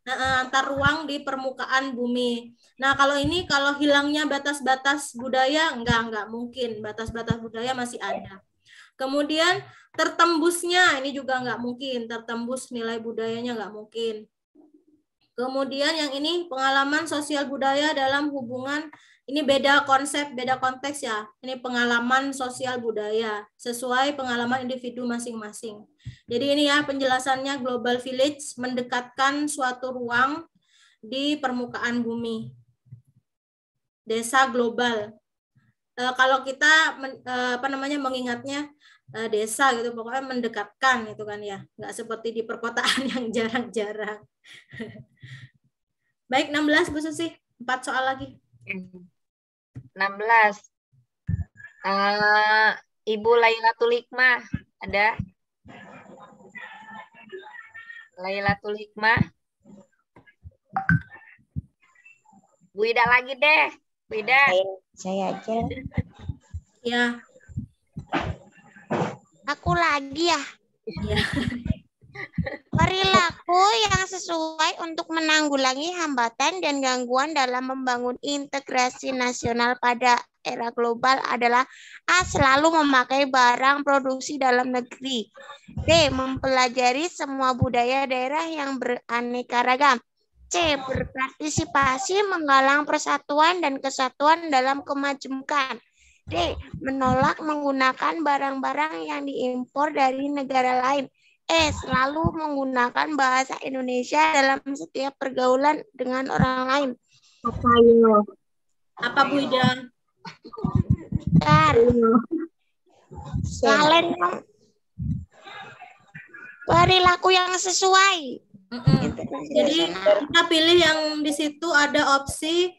Speaker 1: antar ruang di permukaan bumi. Nah, kalau ini kalau hilangnya batas-batas budaya enggak mungkin. Batas-batas budaya masih ada. Kemudian tertembusnya ini juga enggak mungkin, tertembus nilai budayanya enggak mungkin. Kemudian yang ini pengalaman sosial budaya dalam hubungan, ini beda konsep, beda konteks ya. Ini pengalaman sosial budaya sesuai pengalaman individu masing-masing. Jadi ini ya penjelasannya, global village mendekatkan suatu ruang di permukaan bumi. Desa global. Kalau kita mengingatnya desa gitu, pokoknya mendekatkan gitu kan ya. Nggak seperti di perkotaan yang jarang-jarang. Baik, 16 Bu Susi, 4 soal lagi.
Speaker 12: 16. Ibu Lailatul Hikmah ada? Lailatul Hikmah. Bu Ida lagi deh. Bu Ida.
Speaker 6: Saya aja.
Speaker 1: Ya.
Speaker 6: Aku lagi ya.
Speaker 1: Iya.
Speaker 6: Perilaku yang sesuai untuk menanggulangi hambatan dan gangguan dalam membangun integrasi nasional pada era global adalah A. Selalu memakai barang produksi dalam negeri. B. Mempelajari semua budaya daerah yang beraneka ragam. C. Berpartisipasi menggalang persatuan dan kesatuan dalam kemajemukan. D. Menolak menggunakan barang-barang yang diimpor dari negara lain. E. Selalu menggunakan bahasa Indonesia dalam setiap pergaulan dengan orang lain.
Speaker 1: Apa Bu Ida?
Speaker 6: Kalian perilaku yang sesuai.
Speaker 1: Jadi kita pilih yang di situ ada opsi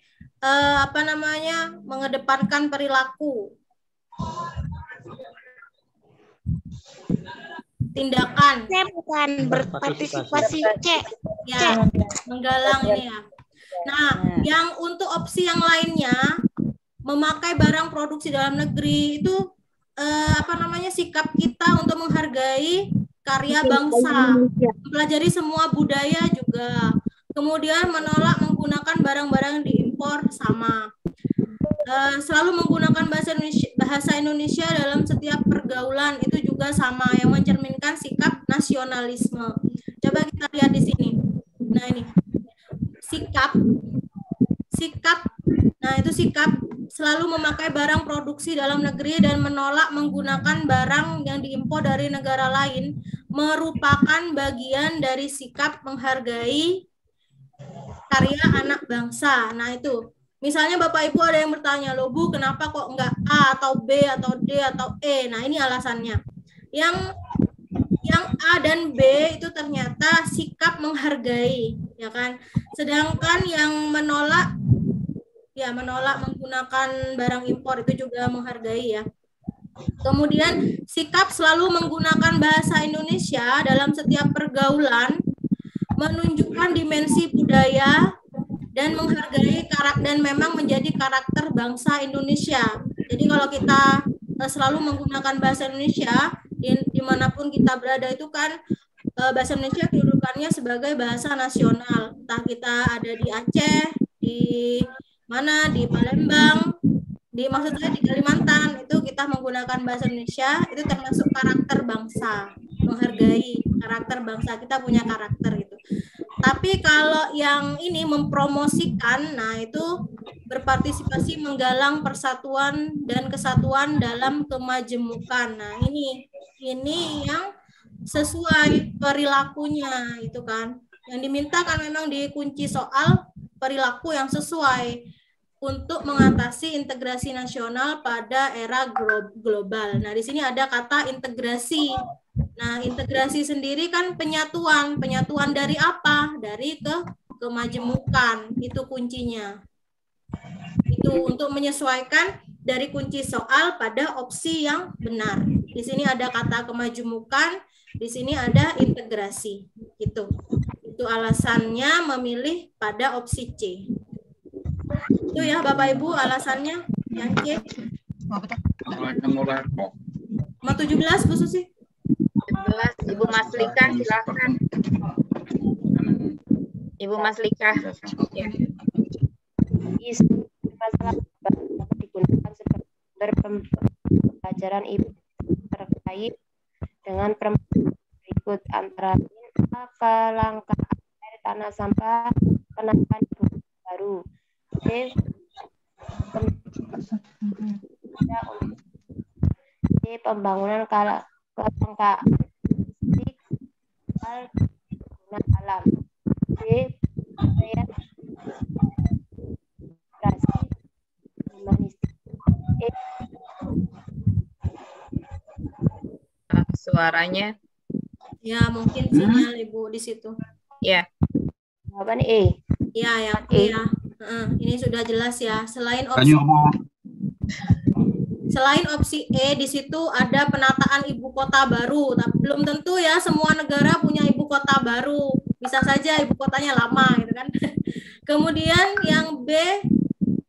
Speaker 1: mengedepankan perilaku. Tindakan.
Speaker 6: Saya bukan berpartisipasi. C.
Speaker 1: Ya, menggalang ini ya. Nah, yang untuk opsi yang lainnya memakai barang produksi dalam negeri itu sikap kita untuk menghargai karya bangsa, mempelajari semua budaya juga. Kemudian menolak menggunakan barang-barang diimpor sama. Selalu menggunakan bahasa Indonesia dalam setiap pergaulan itu juga sama, yang mencerminkan sikap nasionalisme. Coba kita lihat di sini. Nah, ini sikap. Nah, itu sikap selalu memakai barang produksi dalam negeri dan menolak menggunakan barang yang diimpor dari negara lain merupakan bagian dari sikap menghargai karya anak bangsa. Nah, itu. Misalnya Bapak Ibu ada yang bertanya, loh Bu, kenapa kok enggak A atau B atau D atau E? Nah, ini alasannya. Yang A dan B itu ternyata sikap menghargai, ya kan? Sedangkan yang menolak menggunakan barang impor itu juga menghargai ya. Kemudian sikap selalu menggunakan bahasa Indonesia dalam setiap pergaulan menunjukkan dimensi budaya dan menghargai dan memang menjadi karakter bangsa Indonesia. Jadi kalau kita selalu menggunakan bahasa Indonesia dimanapun kita berada itu kan bahasa Indonesia kedudukannya sebagai bahasa nasional. Entah kita ada di Aceh, di mana, di Palembang, maksudnya di Kalimantan, itu kita menggunakan bahasa Indonesia, itu termasuk karakter bangsa, menghargai karakter bangsa, kita punya karakter itu. Tapi kalau yang ini mempromosikan, nah itu berpartisipasi menggalang persatuan dan kesatuan dalam kemajemukan. Nah ini yang sesuai perilakunya itu kan. Yang diminta kan memang di kunci soal perilaku yang sesuai untuk mengatasi integrasi nasional pada era global. Nah, di sini ada kata integrasi. Nah, integrasi sendiri kan penyatuan. Penyatuan dari apa? Dari kemajemukan. Itu kuncinya. Itu untuk menyesuaikan dari kunci soal pada opsi yang benar. Di sini ada kata kemajemukan, di sini ada integrasi. Itu alasannya memilih pada opsi C. Itu ya Bapak Ibu alasannya yang C. Nomor 17 Bu Susi.
Speaker 12: 17 Ibu Maslika silakan. Ibu Maslika. Ya.
Speaker 20: Isu masalah dapat digunakan sebagai sumber pembelajaran ibu terkait dengan berikut antara lain kelangkaan air tanah sampah, penanaman baru, pembangunan kelangkaan listrik, guna alam,
Speaker 12: Suaranya.
Speaker 1: Ya, mungkin sinyal Ibu di situ.
Speaker 12: Ya.
Speaker 20: Jawaban E.
Speaker 1: Ya, yang E ya. Ini sudah jelas ya. Selain opsi E, di situ ada penataan ibu kota baru. Tapi belum tentu ya semua negara punya ibu kota baru. Bisa saja ibu kotanya lama, gitu kan. Kemudian yang B,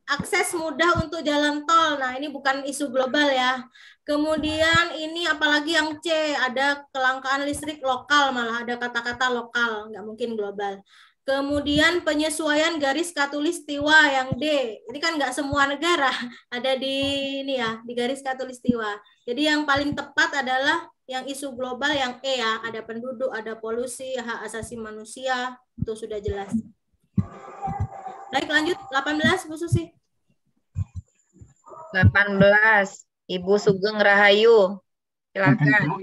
Speaker 1: akses mudah untuk jalan tol. Nah, ini bukan isu global ya. Kemudian ini apalagi yang C, ada kelangkaan listrik lokal, malah ada kata-kata lokal, nggak mungkin global. Kemudian penyesuaian garis khatulistiwa yang D. Ini kan nggak semua negara ada di ini ya, di garis khatulistiwa. Jadi yang paling tepat adalah yang isu global yang E ya, ada penduduk, ada polusi, hak asasi manusia, itu sudah jelas. Baik, lanjut 18 Bu Susi.
Speaker 12: 18. Ibu Sugeng Rahayu. Silakan.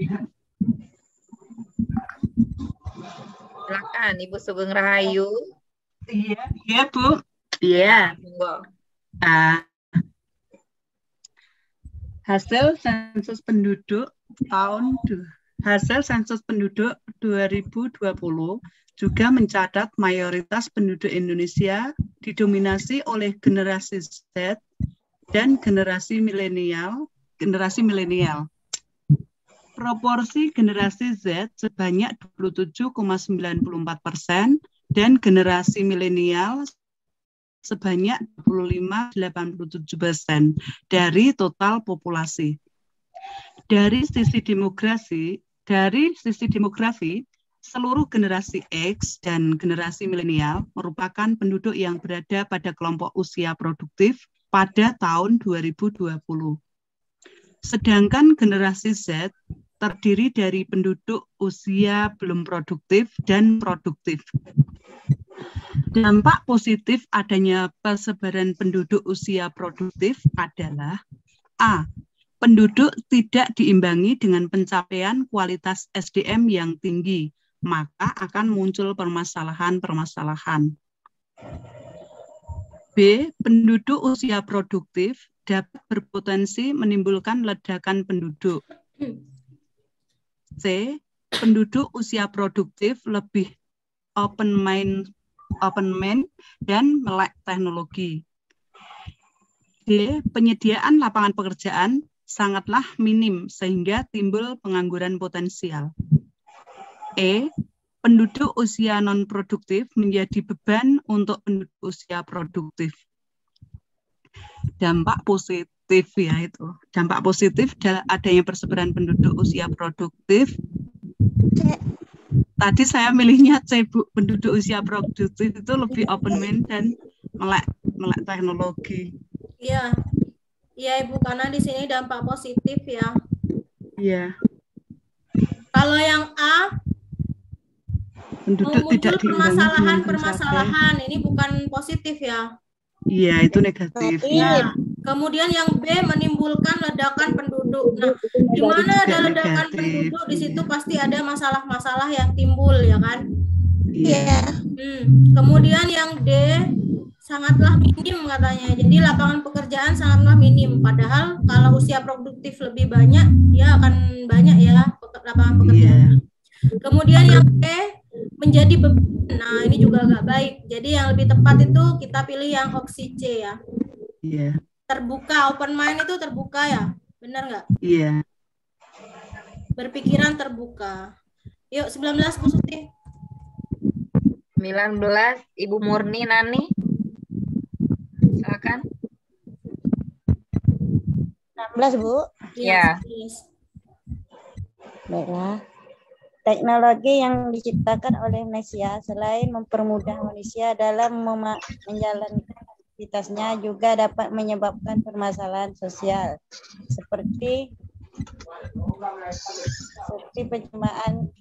Speaker 12: Silakan Ibu Sugeng Rahayu.
Speaker 21: Iya, Bu. Iya. Hasil sensus penduduk sensus penduduk 2020 juga mencatat mayoritas penduduk Indonesia didominasi oleh generasi Z dan generasi milenial. Proporsi generasi Z sebanyak 27,94% dan generasi milenial sebanyak 25,87% dari total populasi. Dari sisi demografi, seluruh generasi X dan generasi milenial merupakan penduduk yang berada pada kelompok usia produktif pada tahun 2020. Sedangkan generasi Z terdiri dari penduduk usia belum produktif dan produktif. Dampak positif adanya persebaran penduduk usia produktif adalah A. Penduduk tidak diimbangi dengan pencapaian kualitas SDM yang tinggi, maka akan muncul permasalahan-permasalahan. B. Penduduk usia produktif dapat berpotensi menimbulkan ledakan penduduk. C. Penduduk usia produktif lebih open mind dan melek teknologi. D. Penyediaan lapangan pekerjaan sangatlah minim sehingga timbul pengangguran potensial. E. Penduduk usia non-produktif menjadi beban untuk penduduk usia produktif. Dampak positif ya itu. Dampak positif adanya persebaran penduduk usia produktif. Tadi saya milihnya C, Bu. Penduduk usia produktif itu lebih open mind dan melek teknologi.
Speaker 1: Iya. Iya, Ibu, karena di sini dampak positif ya.
Speaker 21: Iya.
Speaker 1: Kalau yang A,
Speaker 21: penduduk tidak
Speaker 1: permasalahan, ini bukan positif ya.
Speaker 21: Iya, itu negatif.
Speaker 1: Nah, kemudian yang B menimbulkan ledakan penduduk. Nah, di mana ada ledakan penduduk, di situ pasti ada masalah-masalah yang timbul, ya kan?
Speaker 21: Iya.
Speaker 1: Kemudian yang D sangatlah minim katanya. Jadi lapangan pekerjaan sangatlah minim. Padahal kalau usia produktif lebih banyak, ya akan banyak ya lapangan pekerjaan. Kemudian yang E menjadi beban. Nah, ini juga agak baik. Jadi yang lebih tepat itu kita pilih yang opsi C ya.
Speaker 21: Iya.
Speaker 1: Terbuka, open mind itu terbuka ya. Benar nggak?
Speaker 21: Iya.
Speaker 1: Berpikiran terbuka. Yuk, 19 Bu Suti.
Speaker 12: 19 Ibu Murni Nani. Silakan.
Speaker 17: 16 Bu.
Speaker 12: Ya.
Speaker 17: Baiklah. Teknologi yang diciptakan oleh manusia selain mempermudah manusia dalam menjalankan aktivitasnya juga dapat menyebabkan permasalahan sosial seperti pencemaran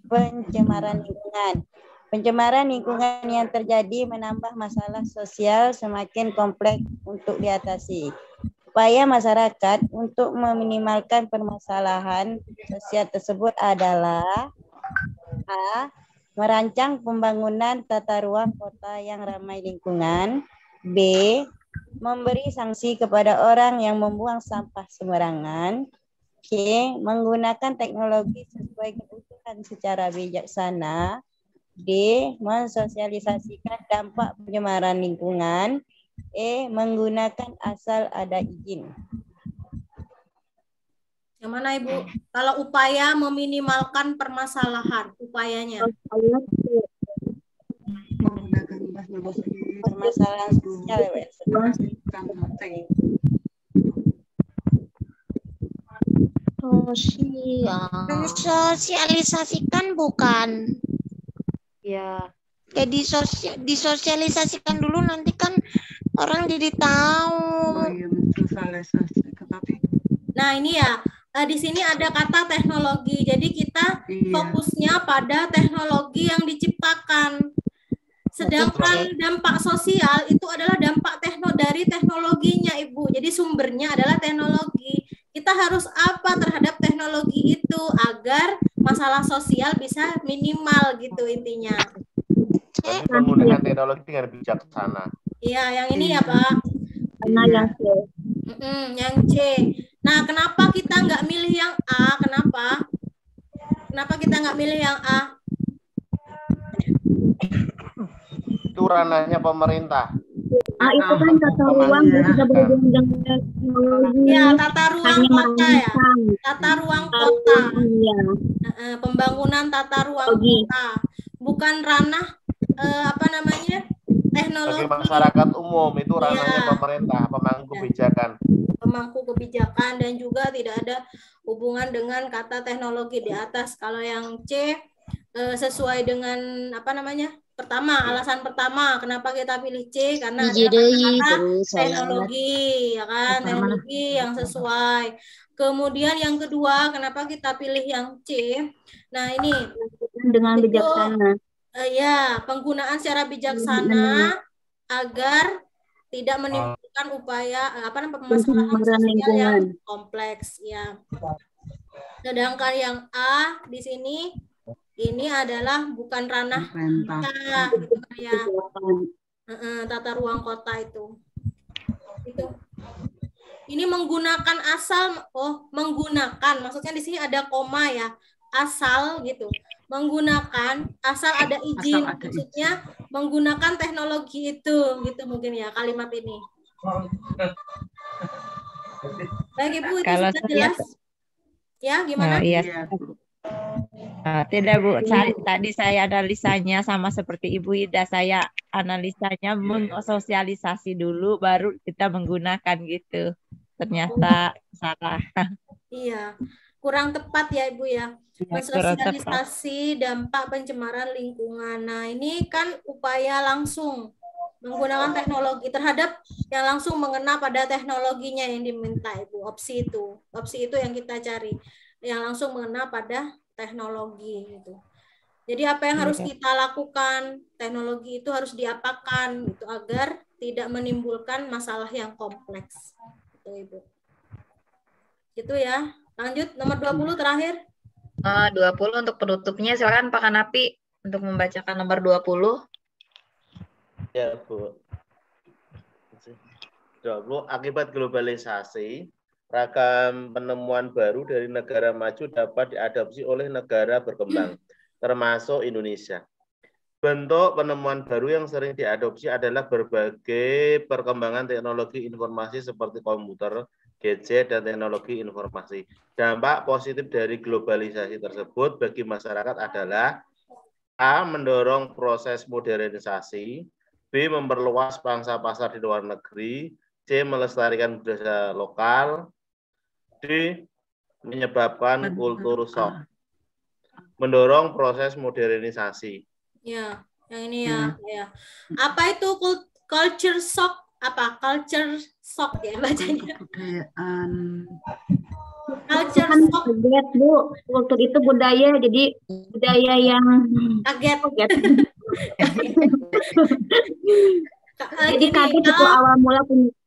Speaker 17: lingkungan. Pencemaran lingkungan yang terjadi menambah masalah sosial semakin kompleks untuk diatasi. Upaya masyarakat untuk meminimalkan permasalahan sosial tersebut adalah A. Merancang pembangunan tata ruang kota yang ramai lingkungan. B. Memberi sanksi kepada orang yang membuang sampah sembarangan. C. Menggunakan teknologi sesuai kebutuhan secara bijaksana. D. Mensosialisasikan dampak pencemaran lingkungan. E. Menggunakan asal ada izin.
Speaker 1: Yang mana Ibu? Kalau upaya meminimalkan permasalahan, upayanya.
Speaker 17: Permasalahan sosial.
Speaker 6: Sosialisasikan bukan.
Speaker 20: Ya.
Speaker 6: Jadi disosialisasikan dulu, nanti kan orang jadi tahu.
Speaker 1: Nah ini ya, di sini ada kata teknologi. Jadi kita fokusnya pada teknologi yang diciptakan. Sedangkan dampak sosial itu adalah dampak dari teknologinya, Ibu. Jadi sumbernya adalah teknologi. Kita harus apa terhadap teknologi itu agar masalah sosial bisa minimal gitu intinya.
Speaker 10: Menggunakan teknologi dengan bijaksana.
Speaker 1: Iya, yang ini ya Pak.
Speaker 17: Yang C.
Speaker 1: Yang C. Nah, kenapa kita nggak milih yang A? Kenapa? Kenapa kita nggak milih yang A?
Speaker 10: Itu ranahnya pemerintah.
Speaker 17: Itu kan tata ruang sudah berhubungan dengan teknologi.
Speaker 1: Ya, tata ruang kota ya. Tata ruang kota. Pembangunan tata ruang kota. Bukan ranah teknologi.
Speaker 10: Bagi masyarakat umum itu ranahnya pemerintah, pemangku kebijakan.
Speaker 1: Pemangku kebijakan dan juga tidak ada hubungan dengan kata teknologi di atas. Kalau yang C sesuai dengan alasan pertama kenapa kita pilih C karena ada kata teknologi, ya kan? Teknologi yang sesuai. Kemudian yang kedua, kenapa kita pilih yang C? Nah, ini
Speaker 17: dengan bijaksana.
Speaker 1: Penggunaan secara bijaksana agar tidak menimbulkan upaya permasalahan sosial yang kompleks ya. Sedangkan yang A di sini ini adalah bukan ranah kita, gitu ya. Tata ruang kota itu. Ini menggunakan menggunakan, maksudnya di sini ada koma ya, asal gitu. Menggunakan asal ada izin, maksudnya menggunakan teknologi itu, gitu mungkin ya kalimat ini. Baik Ibu, itu sudah jelas? Ya, gimana?
Speaker 2: Iya. Tidak Bu, tadi saya analisanya sama seperti Ibu Ida, saya analisanya mensosialisasi dulu baru kita menggunakan gitu. Ternyata salah.
Speaker 1: Iya, kurang tepat ya Ibu ya. Mensosialisasi dampak pencemaran lingkungan. Nah, ini kan upaya langsung menggunakan teknologi terhadap yang langsung mengena pada teknologinya yang diminta Ibu. Opsi itu yang kita cari, yang langsung mengena pada teknologi gitu. Jadi apa yang harus kita lakukan? Teknologi itu harus diapakan gitu agar tidak menimbulkan masalah yang kompleks. Gitu Ibu. Gitu ya. Lanjut nomor 20 terakhir.
Speaker 12: 20 untuk penutupnya, silakan Pak Kanapi untuk membacakan nomor 20.
Speaker 10: Ya, Bu. 20, akibat globalisasi, ragam penemuan baru dari negara maju dapat diadopsi oleh negara berkembang, termasuk Indonesia. Bentuk penemuan baru yang sering diadopsi adalah berbagai perkembangan teknologi informasi seperti komputer, gadget, dan teknologi informasi. Dampak positif dari globalisasi tersebut bagi masyarakat adalah A. Mendorong proses modernisasi, B. Memperluas pangsa pasar di luar negeri, C. Melestarikan budaya lokal, D. Menyebabkan kultur shock. mendorong proses modernisasi.
Speaker 1: Ya, yang ini ya. Ya. Apa itu culture shock? Apa culture shock ya bacanya? Culture shock.
Speaker 8: Kaget, Bu. Kultur itu budaya, jadi budaya yang
Speaker 1: kaget.
Speaker 8: Jadi kaget itu awal mula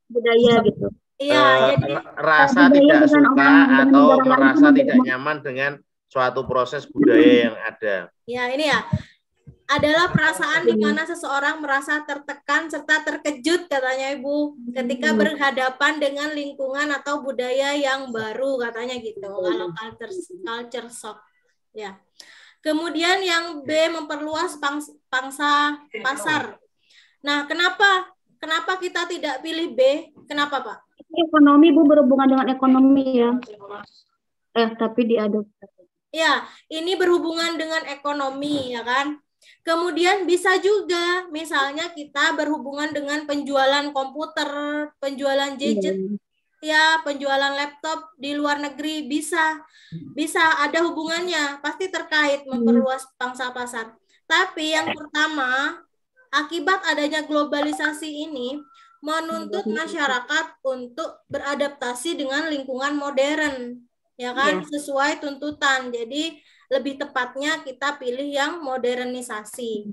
Speaker 8: budaya gitu.
Speaker 1: Iya, jadi
Speaker 10: rasa tidak suka atau merasa tidak nyaman dengan suatu proses budaya yang ada.
Speaker 1: Ya, ini ya. Adalah perasaan di mana seseorang merasa tertekan serta terkejut, katanya Ibu, ketika berhadapan dengan lingkungan atau budaya yang baru, katanya gitu. Kalau culture shock. Ya. Kemudian yang B, memperluas pangsa pasar. Nah, kenapa kita tidak pilih B? Kenapa, Pak?
Speaker 8: Ekonomi, Bu, berhubungan dengan ekonomi ya. Tapi diadopsi.
Speaker 1: Ya, ini berhubungan dengan ekonomi, ya kan? Kemudian bisa juga, misalnya kita berhubungan dengan penjualan komputer, penjualan gadget, ya, penjualan laptop di luar negeri, bisa ada hubungannya, pasti terkait memperluas pangsa pasar. Tapi yang pertama, akibat adanya globalisasi ini, menuntut masyarakat untuk beradaptasi dengan lingkungan modern, ya kan, sesuai tuntutan. Jadi lebih tepatnya kita pilih yang modernisasi.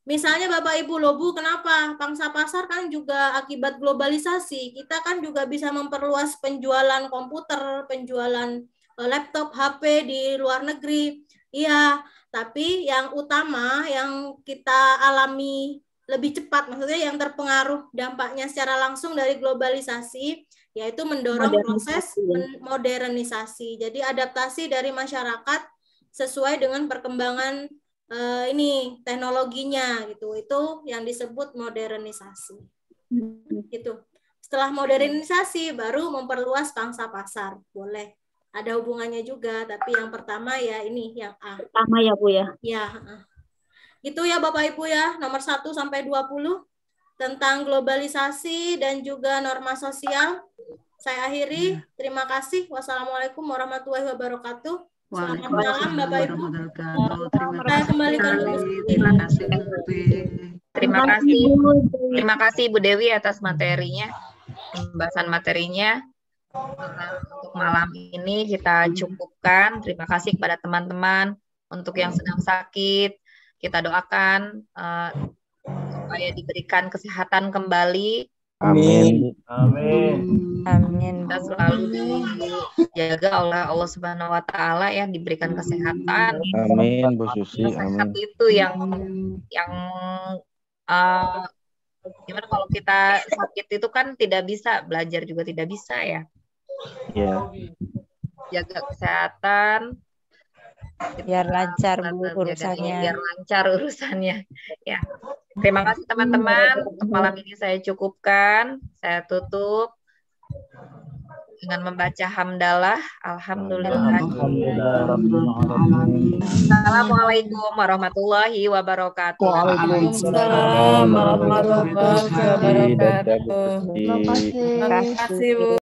Speaker 1: Misalnya Bapak Ibu Lobu, kenapa pangsa pasar kan juga akibat globalisasi, kita kan juga bisa memperluas penjualan komputer, penjualan laptop, HP di luar negeri. Iya, tapi yang utama yang kita alami lebih cepat, maksudnya yang terpengaruh dampaknya secara langsung dari globalisasi, yaitu mendorong proses modernisasi. Jadi adaptasi dari masyarakat sesuai dengan perkembangan ini teknologinya gitu. Itu yang disebut modernisasi. Gitu. Setelah modernisasi baru memperluas pangsa pasar. Boleh. Ada hubungannya juga, tapi yang pertama ya ini yang A.
Speaker 8: Pertama ya, Bu ya.
Speaker 1: Ya. Itu ya Bapak Ibu ya, nomor 1 sampai 20 tentang globalisasi dan juga norma sosial. Saya akhiri. Terima kasih. Wassalamualaikum warahmatullahi wabarakatuh. Selamat malam Bapak Ibu. Saya kembalikan ke
Speaker 19: Terima kasih. Terima kasih Bu Dewi atas materinya, pembahasan materinya. Untuk malam ini kita cukupkan. Terima kasih kepada teman-teman. Untuk yang sedang sakit, kita doakan supaya diberikan kesehatan kembali.
Speaker 14: Amin. Amin.
Speaker 19: Amin. Kita selalu dijaga oleh Allah Subhanahu wa taala ya, diberikan kesehatan.
Speaker 4: Amin, Bu Susi.
Speaker 19: Sehat
Speaker 4: Amin.
Speaker 19: itu yang gimana kalau kita sakit itu kan tidak bisa belajar, juga tidak bisa ya.
Speaker 4: Ya.
Speaker 19: Jaga kesehatan
Speaker 2: biar lancar Bu urusannya.
Speaker 19: Biar lancar urusannya. Ya. Terima kasih teman-teman. Untuk malam ini saya cukupkan. Saya tutup dengan membaca hamdalah. Alhamdulillah. Assalamualaikum warahmatullahi wabarakatuh.
Speaker 12: Waalaikumsalam warahmatullahi wabarakatuh.
Speaker 19: Terima kasih Bu.